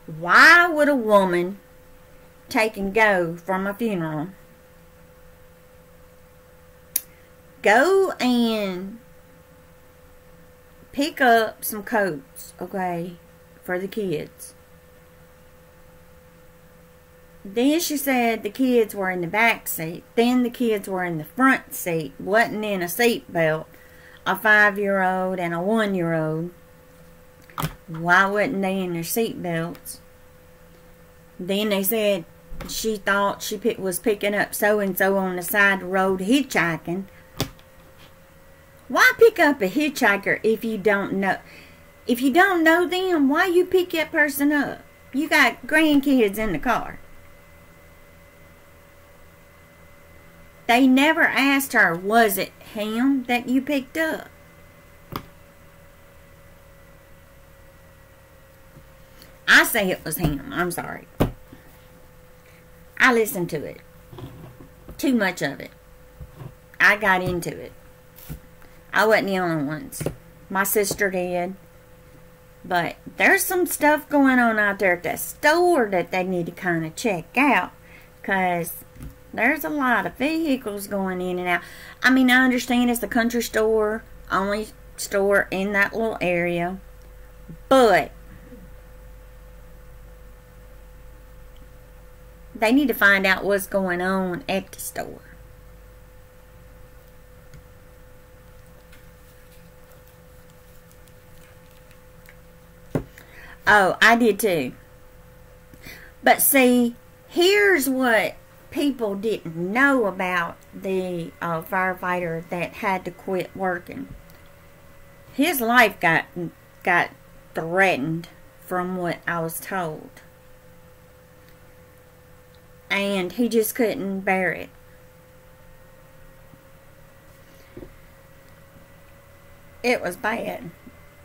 why would a woman take and go from a funeral, go and pick up some coats, okay, for the kids? Then she said the kids were in the back seat. Then the kids were in the front seat, wasn't in a seat belt. A 5-year-old and a 1-year-old. Why wasn't they in their seat belts? Then they said she thought she was picking up so-and-so on the side of the road hitchhiking. Why pick up a hitchhiker if you don't know? If you don't know them, why you pick that person up? You got grandkids in the car. They never asked her, was it him that you picked up? I say it was him. I'm sorry. I listened to it. Too much of it. I got into it. I wasn't the only ones. My sister did. But there's some stuff going on out there at that store that they need to kind of check out. Because there's a lot of vehicles going in and out. I mean, I understand it's the country store. Only store in that little area. But they need to find out what's going on at the store. Oh, I did too. But see, here's what people didn't know about the firefighter that had to quit working. His life got threatened from what I was told. and he just couldn't bear it. It was bad.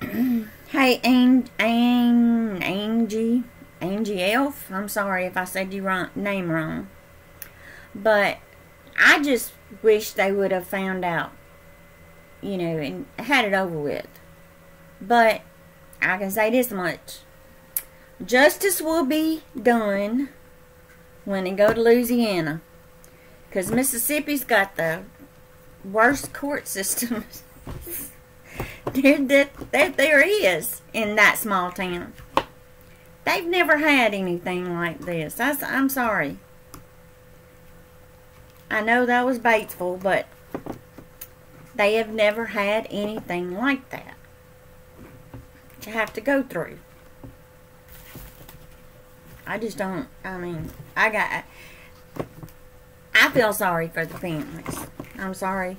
Hey, Angie Elf, I'm sorry if I said your name wrong. But I just wish they would have found out, you know, and had it over with. But I can say this much. Justice will be done when they go to Louisiana. Because Mississippi's got the worst court system that there is in that small town. They've never had anything like this. I'm sorry. I know that was Batesville, but they have never had anything like that you have to go through. I just don't, I mean, I feel sorry for the families. I'm sorry.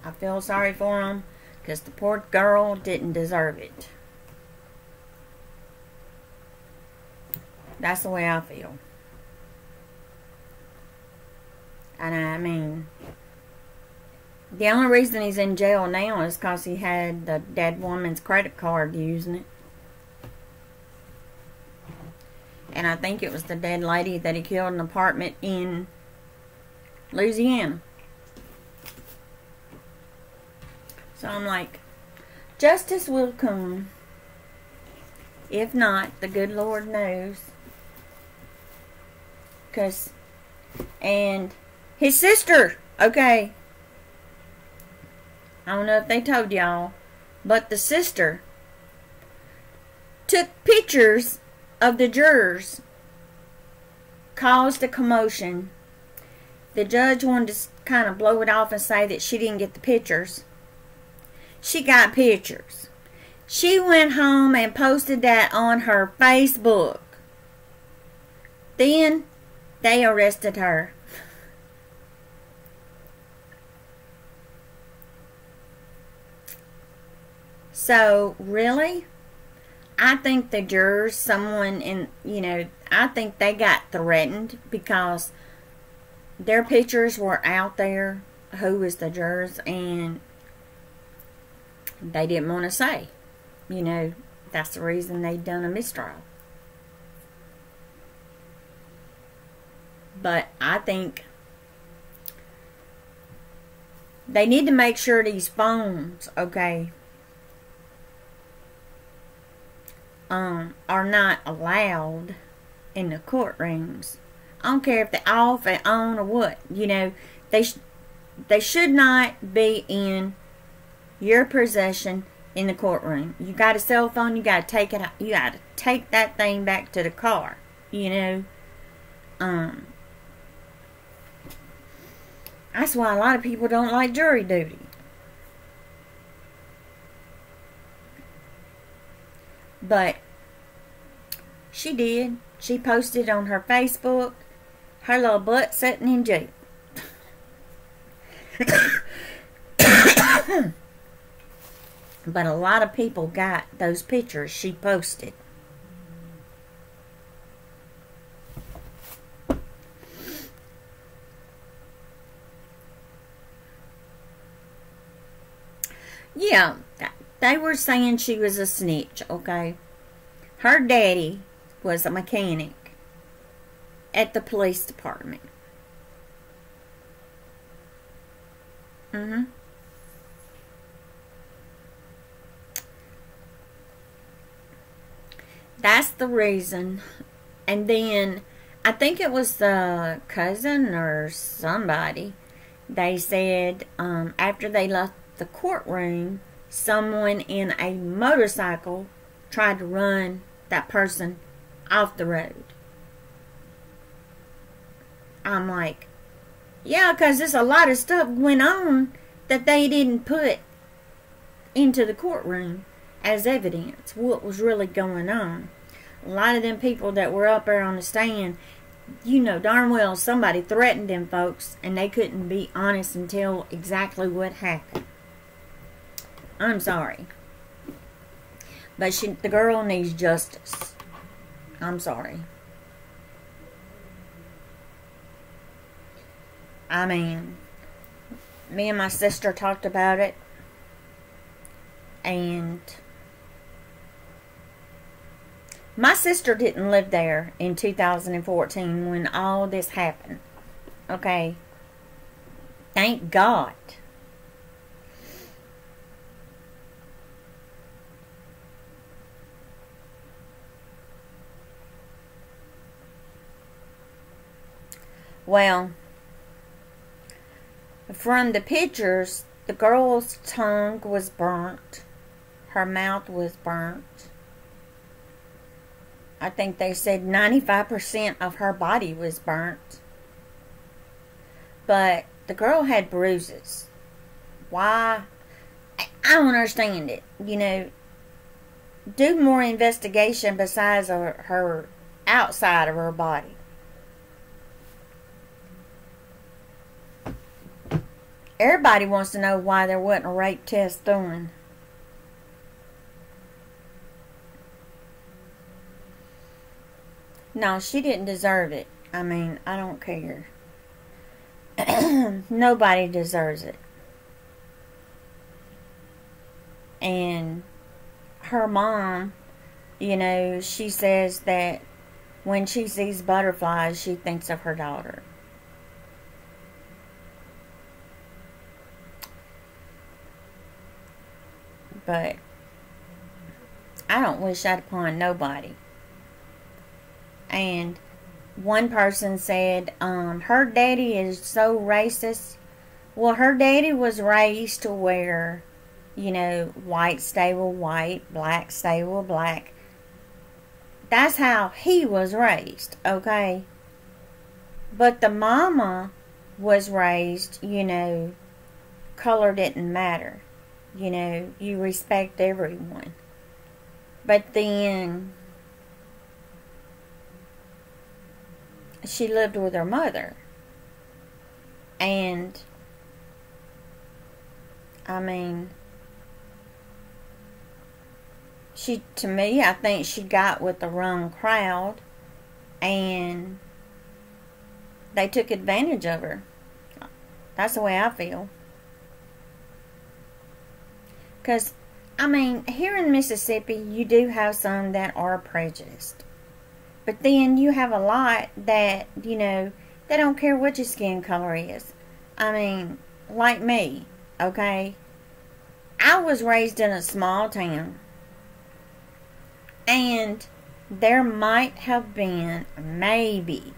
I feel sorry for them because the poor girl didn't deserve it. That's the way I feel. And I mean, the only reason he's in jail now is because he had the dead woman's credit card using it. And I think it was the dead lady that he killed in an apartment in Louisiana. So I'm like, justice will come. If not, the good Lord knows. And his sister, okay. I don't know if they told y'all, but the sister took pictures of the jurors, caused a commotion. The judge wanted to kind of blow it off and say that she didn't get the pictures. She got pictures. She went home and posted that on her Facebook. Then they arrested her. So, really? I think the jurors, someone in, you know, I think they got threatened because their pictures were out there, who was the jurors, and they didn't want to say. You know, that's the reason they done a mistrial. But I think they need to make sure these phones, okay, are not allowed in the courtrooms. I don't care if they're off and on or what. You know, they should not be in your possession in the courtroom. You got a cell phone, you got to take it. You got to take that thing back to the car. You know, that's why a lot of people don't like jury duty. But she did. She posted on her Facebook her little butt sitting in jail. But a lot of people got those pictures she posted. Yeah, they were saying she was a snitch, okay? Her daddy was a mechanic at the police department. That's the reason. And then, I think it was the cousin or somebody, they said, after they left the courtroom, someone in a motorcycle tried to run that person off the road. I'm like, yeah, because there's a lot of stuff went on that they didn't put into the courtroom as evidence, what was really going on. A lot of them people that were up there on the stand, you know darn well somebody threatened them folks and they couldn't be honest and tell exactly what happened. I'm sorry. But the girl needs justice. I'm sorry. I mean, me and my sister talked about it, and my sister didn't live there in 2014 when all this happened. Okay? Thank God. Well, from the pictures, the girl's tongue was burnt. Her mouth was burnt. I think they said 95% of her body was burnt. But the girl had bruises. Why? I don't understand it. You know, do more investigation besides her outside of her body. Everybody wants to know why there wasn't a rape test done. No, she didn't deserve it. I mean, I don't care. Nobody deserves it. And her mom, you know, she says that when she sees butterflies, she thinks of her daughter. But I don't wish that upon nobody. And one person said, her daddy is so racist. Well, her daddy was raised to where, you know, white stay with white, black stay with black. That's how he was raised, okay? But the mama was raised, you know, color didn't matter. You know, you respect everyone. But then she lived with her mother. And I mean, to me, I think she got with the wrong crowd and they took advantage of her. That's the way I feel. Because, I mean, here in Mississippi, you do have some that are prejudiced. But then you have a lot that, you know, they don't care what your skin color is. I mean, like me, okay? I was raised in a small town. And there might have been, maybe,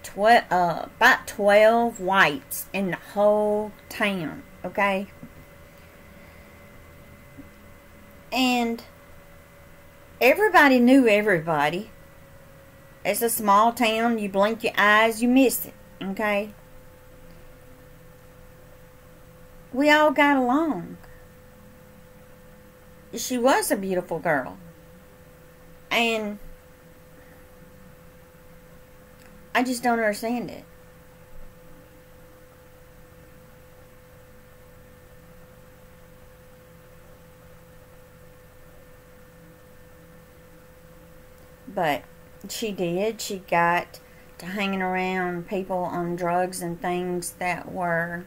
about 12 whites in the whole town, okay? And everybody knew everybody. It's a small town. You blink your eyes, you miss it. Okay? We all got along. She was a beautiful girl. And I just don't understand it. But she did. She got to hanging around people on drugs and things that were,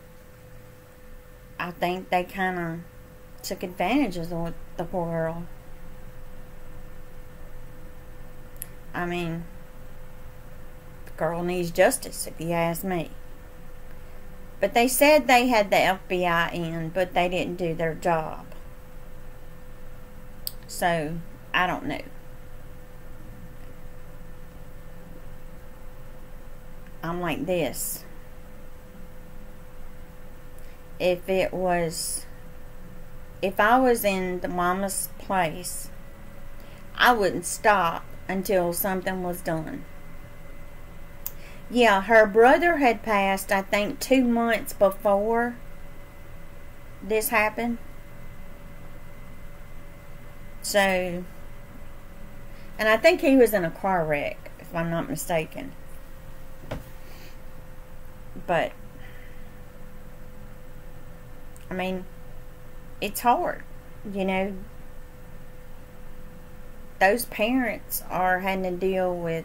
I think they kind of took advantage of the poor girl. I mean, the girl needs justice, if you ask me. But they said they had the FBI in, but they didn't do their job. So, I don't know. I'm like this. If I was in the mama's place, I wouldn't stop until something was done. Yeah, her brother had passed, I think, 2 months before this happened. So, and I think he was in a car wreck, if I'm not mistaken. But, I mean, it's hard, you know. Those parents are having to deal with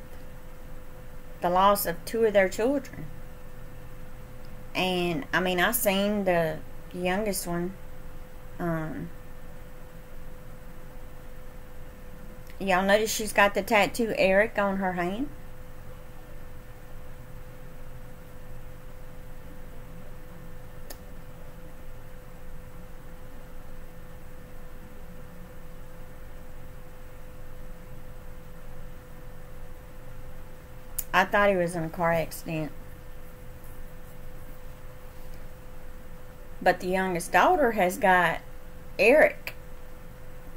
the loss of 2 of their children. And, I mean, I seen the youngest one. Y'all notice she's got the tattoo Eric on her hand? I thought he was in a car accident. But the youngest daughter has got Eric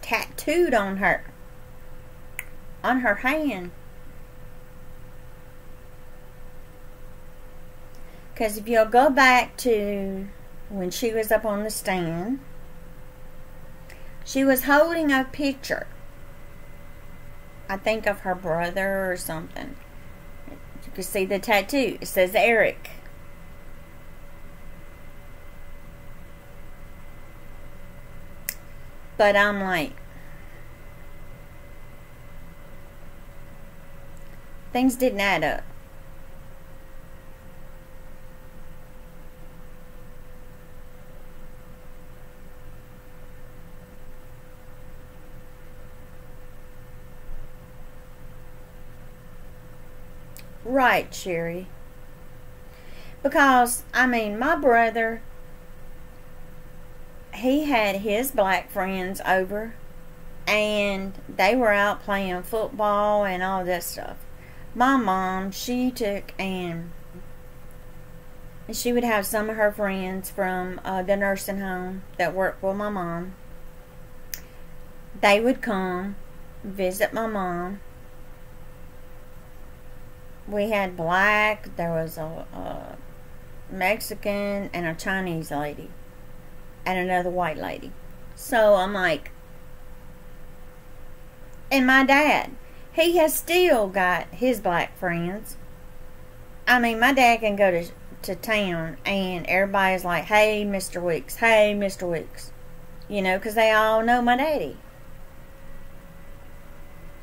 tattooed on her hand. Because if you'll go back to when she was up on the stand, she was holding a picture, I think of her brother or something. You can see the tattoo. It says Eric. But I'm like, things didn't add up. Right, Sherry. Because, I mean, my brother, he had his black friends over, and they were out playing football and all that stuff. My mom, she took and she would have some of her friends from the nursing home that worked with my mom. They would come visit my mom. We had black, there was a Mexican and a Chinese lady and another white lady. So I'm like, and my dad, he has still got his black friends. I mean, my dad can go to town and everybody's like, hey, Mr. Weeks, hey, Mr. Weeks. You know, because they all know my daddy.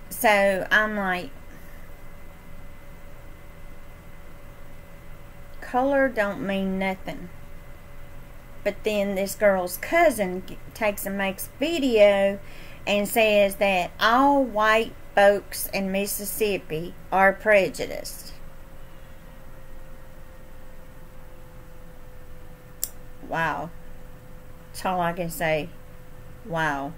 So I'm like, color don't mean nothing. But then this girl's cousin takes and makes video and says that all white folks in Mississippi are prejudiced. Wow. That's all I can say. Wow.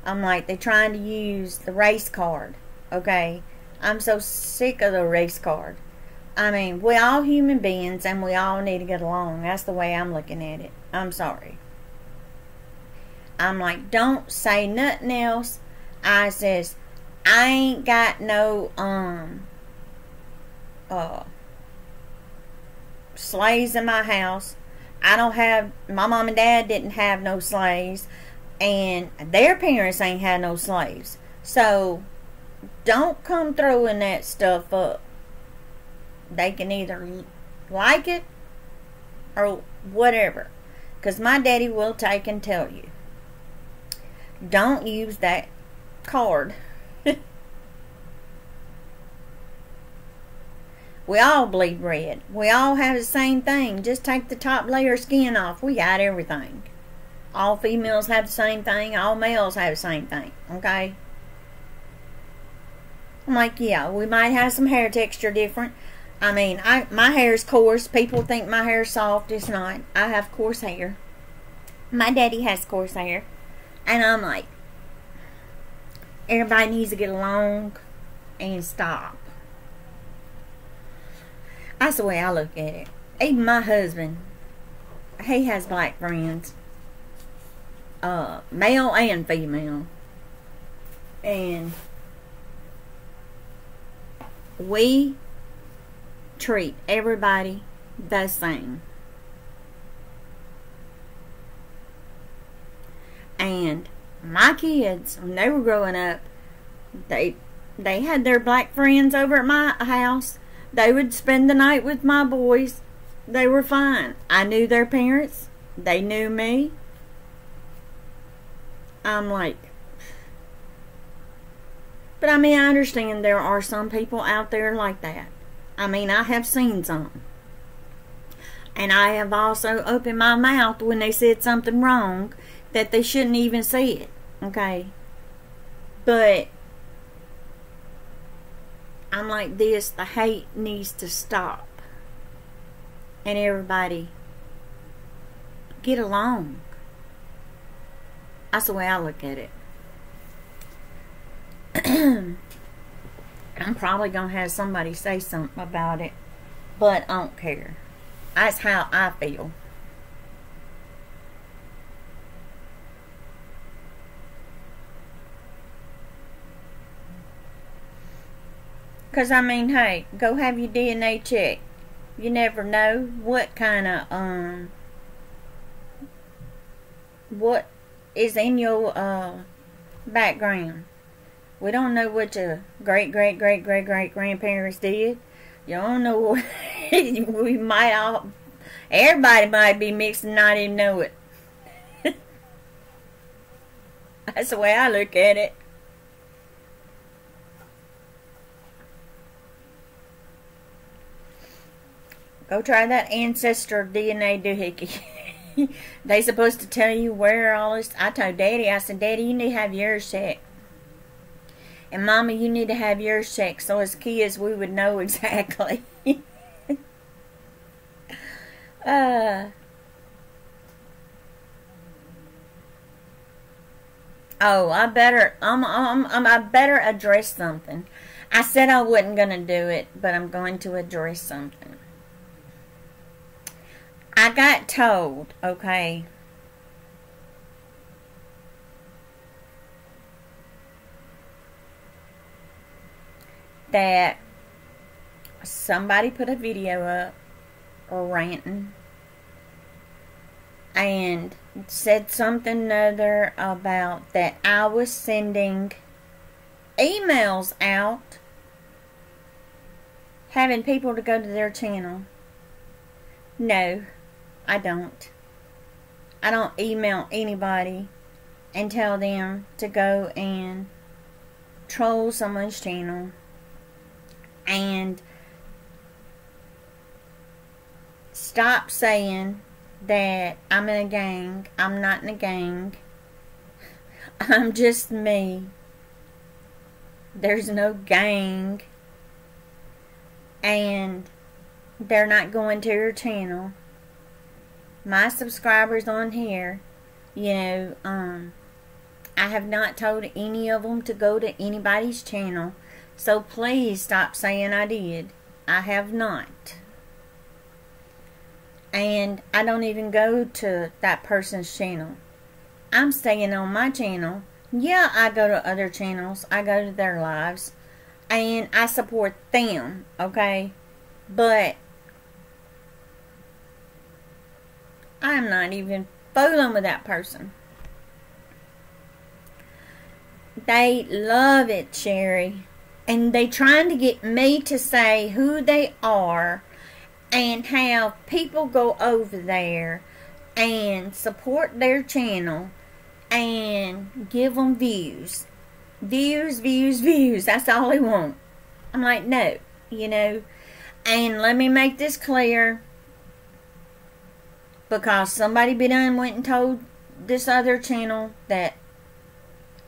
I'm like, they're trying to use the race card. Okay? I'm so sick of the race card. I mean, we're all human beings and we all need to get along. That's the way I'm looking at it. I'm sorry. I'm like, don't say nothing else. I says, I ain't got no slaves in my house. I don't have, my mom and dad didn't have no slaves, and their parents ain't had no slaves. So don't come throwing that stuff up. They can either like it or whatever, because my daddy will take and tell you, don't use that card. We all bleed red. We all have the same thing. Just take the top layer of skin off. We got everything. All females have the same thing. All males have the same thing. Okay? I'm like, yeah, we might have some hair texture different. I mean, my hair is coarse. People think my hair is soft. It's not. I have coarse hair. My daddy has coarse hair. And I'm like, everybody needs to get along and stop. That's the way I look at it. Even my husband, he has black friends. Male and female. And we treat everybody the same. And my kids, when they were growing up, they had their black friends over at my house. They would spend the night with my boys. They were fine. I knew their parents. They knew me. I'm like, but I mean, I understand there are some people out there like that. I mean, I have seen some. And I have also opened my mouth when they said something wrong that they shouldn't even say it. Okay? But I'm like this, the hate needs to stop. And everybody get along. That's the way I look at it. I'm probably going to have somebody say something about it, but I don't care. That's how I feel. Because, I mean, hey, go have your DNA checked. You never know what kind of, what is in your, background. We don't know what your great-great-great-great-great-grandparents did. You don't know what we might all, everybody might be mixed and not even know it. That's the way I look at it. Go try that ancestor DNA doohickey. They supposed to tell you where all this. I told Daddy, I said, Daddy, you need to have yours checked. And Mama, you need to have yours checked so as kids we would know exactly. Oh, I better address something. I said I wasn't gonna do it, but I'm going to address something. I got told, okay, that somebody put a video up ranting and said something other about that I was sending emails out having people to go to their channel. No, I don't. I don't email anybody and tell them to go and troll someone's channel and stop saying that I'm in a gang. I'm not in a gang. I'm just me. There's no gang. And they're not going to your channel. My subscribers on here, you know, I have not told any of them to go to anybody's channel. So please stop saying I did. I have not. And I don't even go to that person's channel. I'm staying on my channel. Yeah, I go to other channels. I go to their lives. And I support them, okay? But I'm not even fooling with that person. They love it, Sherry. And they trying to get me to say who they are and have people go over there and support their channel and give them views. Views, views, views. That's all they want. I'm like, no, you know. And let me make this clear. Because somebody be done went and told this other channel that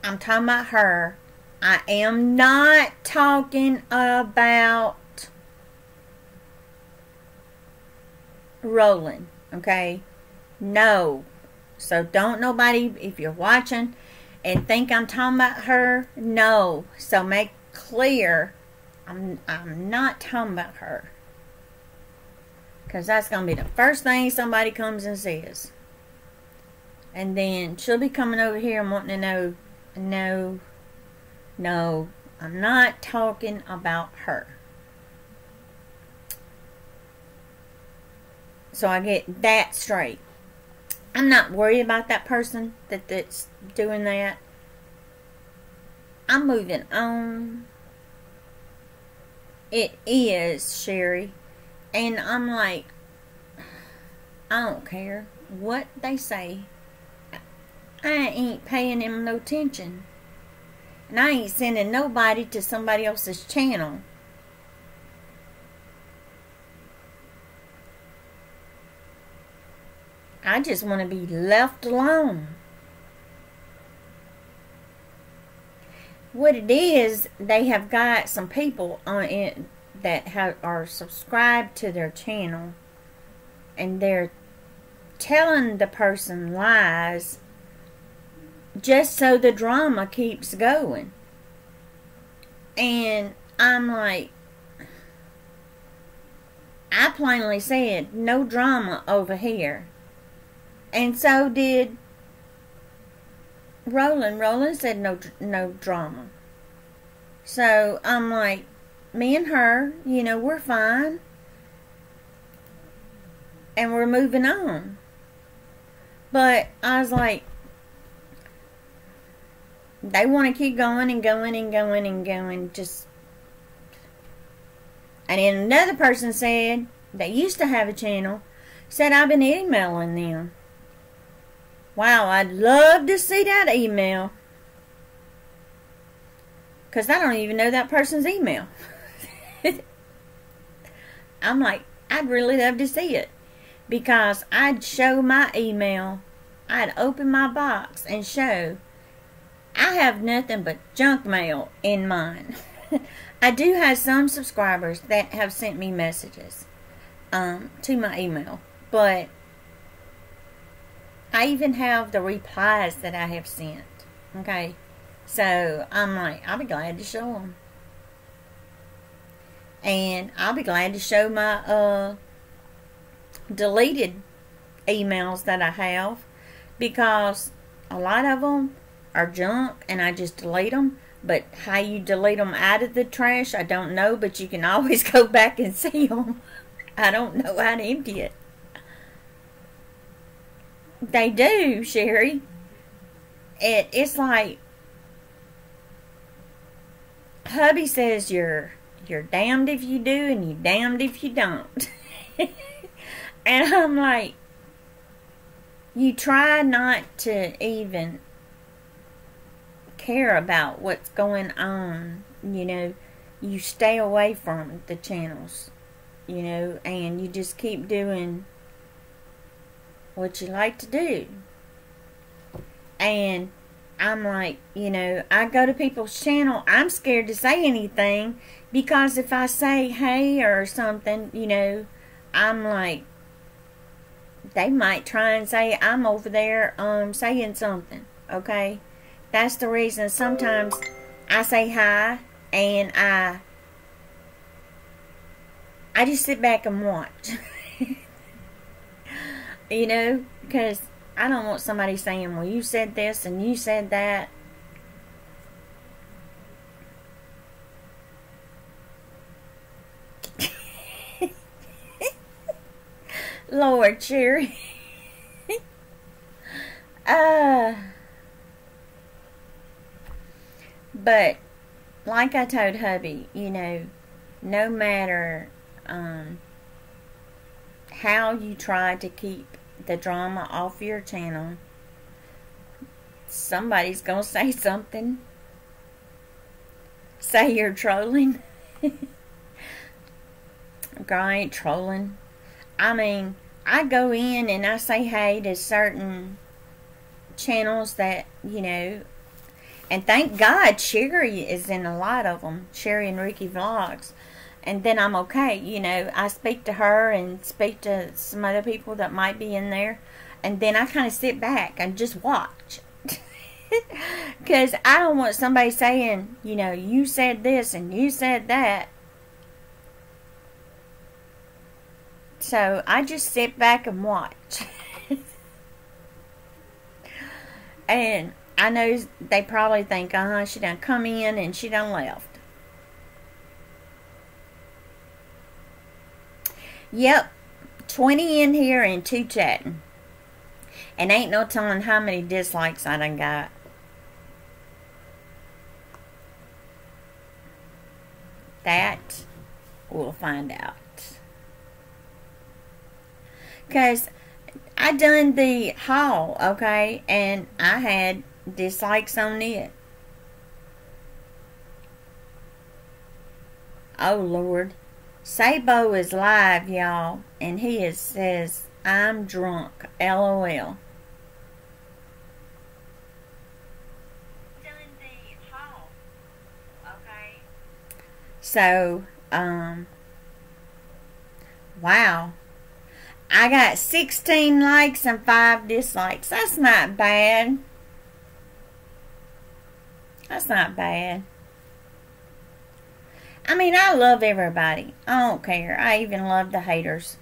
I'm talking about her. I am not talking about Roland, okay? No. So don't nobody, if you're watching and think I'm talking about her, no. So make clear, I'm not talking about her. Because that's going to be the first thing somebody comes and says. And then she'll be coming over here and wanting to know, no, I'm not talking about her. So I get that straight. I'm not worried about that person that's doing that. I'm moving on. It is, Sherry. And I'm like, I don't care what they say. I ain't paying them no attention. And I ain't sending nobody to somebody else's channel. I just want to be left alone. What it is, they have got some people on it that are subscribed to their channel, and they're telling the person lies just so the drama keeps going. And I'm like, I plainly said, no drama over here. And so did Roland. Roland said no drama. So I'm like, me and her, you know, we're fine. And we're moving on. But I was like, they want to keep going and going and going and going. Just. And then another person said, they used to have a channel, said I've been emailing them. Wow, I'd love to see that email. Because I don't even know that person's email. I'm like, I'd really love to see it. Because I'd show my email. I'd open my box and show. I have nothing but junk mail in mine. I do have some subscribers that have sent me messages to my email. But I even have the replies that I have sent. Okay. So I'm like, I'll be glad to show them. And I'll be glad to show my deleted emails that I have. Because a lot of them are junk and I just delete them. But how you delete them out of the trash, I don't know. But you can always go back and see them. I don't know how to empty it. They do, Sherry. It's like hubby says you're damned if you do and you're damned if you don't. And I'm like, you try not to even care about what's going on, you know. You stay away from the channels, you know, and you just keep doing what you like to do. And I'm like, you know, I go to people's channel, I'm scared to say anything, because if I say hey or something, you know, I'm like, they might try and say I'm over there saying something. Okay, that's the reason sometimes I say hi and I just sit back and watch. You know, because I don't want somebody saying, well, you said this and you said that. Lord, Sherry. But like I told hubby, you know, no matter how you try to keep the drama off your channel, somebody's gonna say something. Say you're trolling. Girl, I ain't trolling. I mean, I go in and I say hey to certain channels that, you know, and thank God Sherry is in a lot of them. Sherry and Ricky Vlogs. And then I'm okay, you know. I speak to her and speak to some other people that might be in there. And then I kind of sit back and just watch. Because I don't want somebody saying, you know, you said this and you said that. So I just sit back and watch. And I know they probably think, she done come in and she done left. Yep, 20 in here and 2 chatting. And ain't no telling how many dislikes I done got. That we'll find out. Because I done the haul, okay, and I had dislikes on it. Oh, Lord. Sabo is live, y'all, and he says, I'm drunk. LOL. So, wow. I got 16 likes and 5 dislikes. That's not bad. That's not bad. I mean, I love everybody. I don't care. I even love the haters.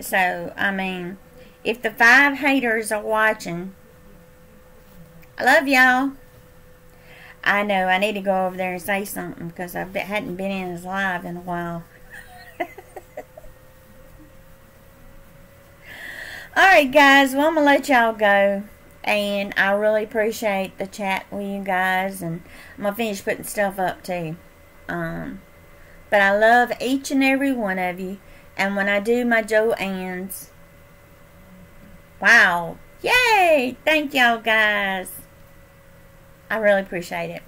So, I mean, if the 5 haters are watching, I love y'all. I know, I need to go over there and say something because I hadn't been in his live in a while. Alright guys, well I'm going to let y'all go. And I really appreciate the chat with you guys. And I'm going to finish putting stuff up too. But I love each and every one of you. And when I do my Joanne's, wow, yay, thank y'all guys. I really appreciate it.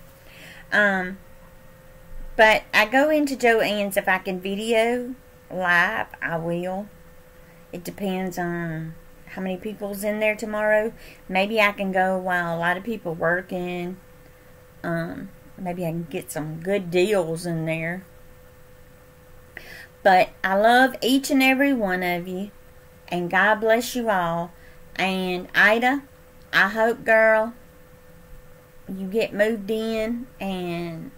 But I go into Joanne's if I can video live, I will. It depends on how many people's in there tomorrow. Maybe I can go while a lot of people working. Maybe I can get some good deals in there. But I love each and every one of you. And God bless you all. And Ida, I hope, girl, you get moved in and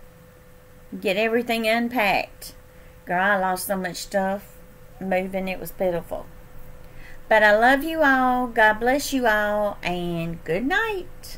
get everything unpacked. Girl, I lost so much stuff moving, it was pitiful. But I love you all. God bless you all. And good night.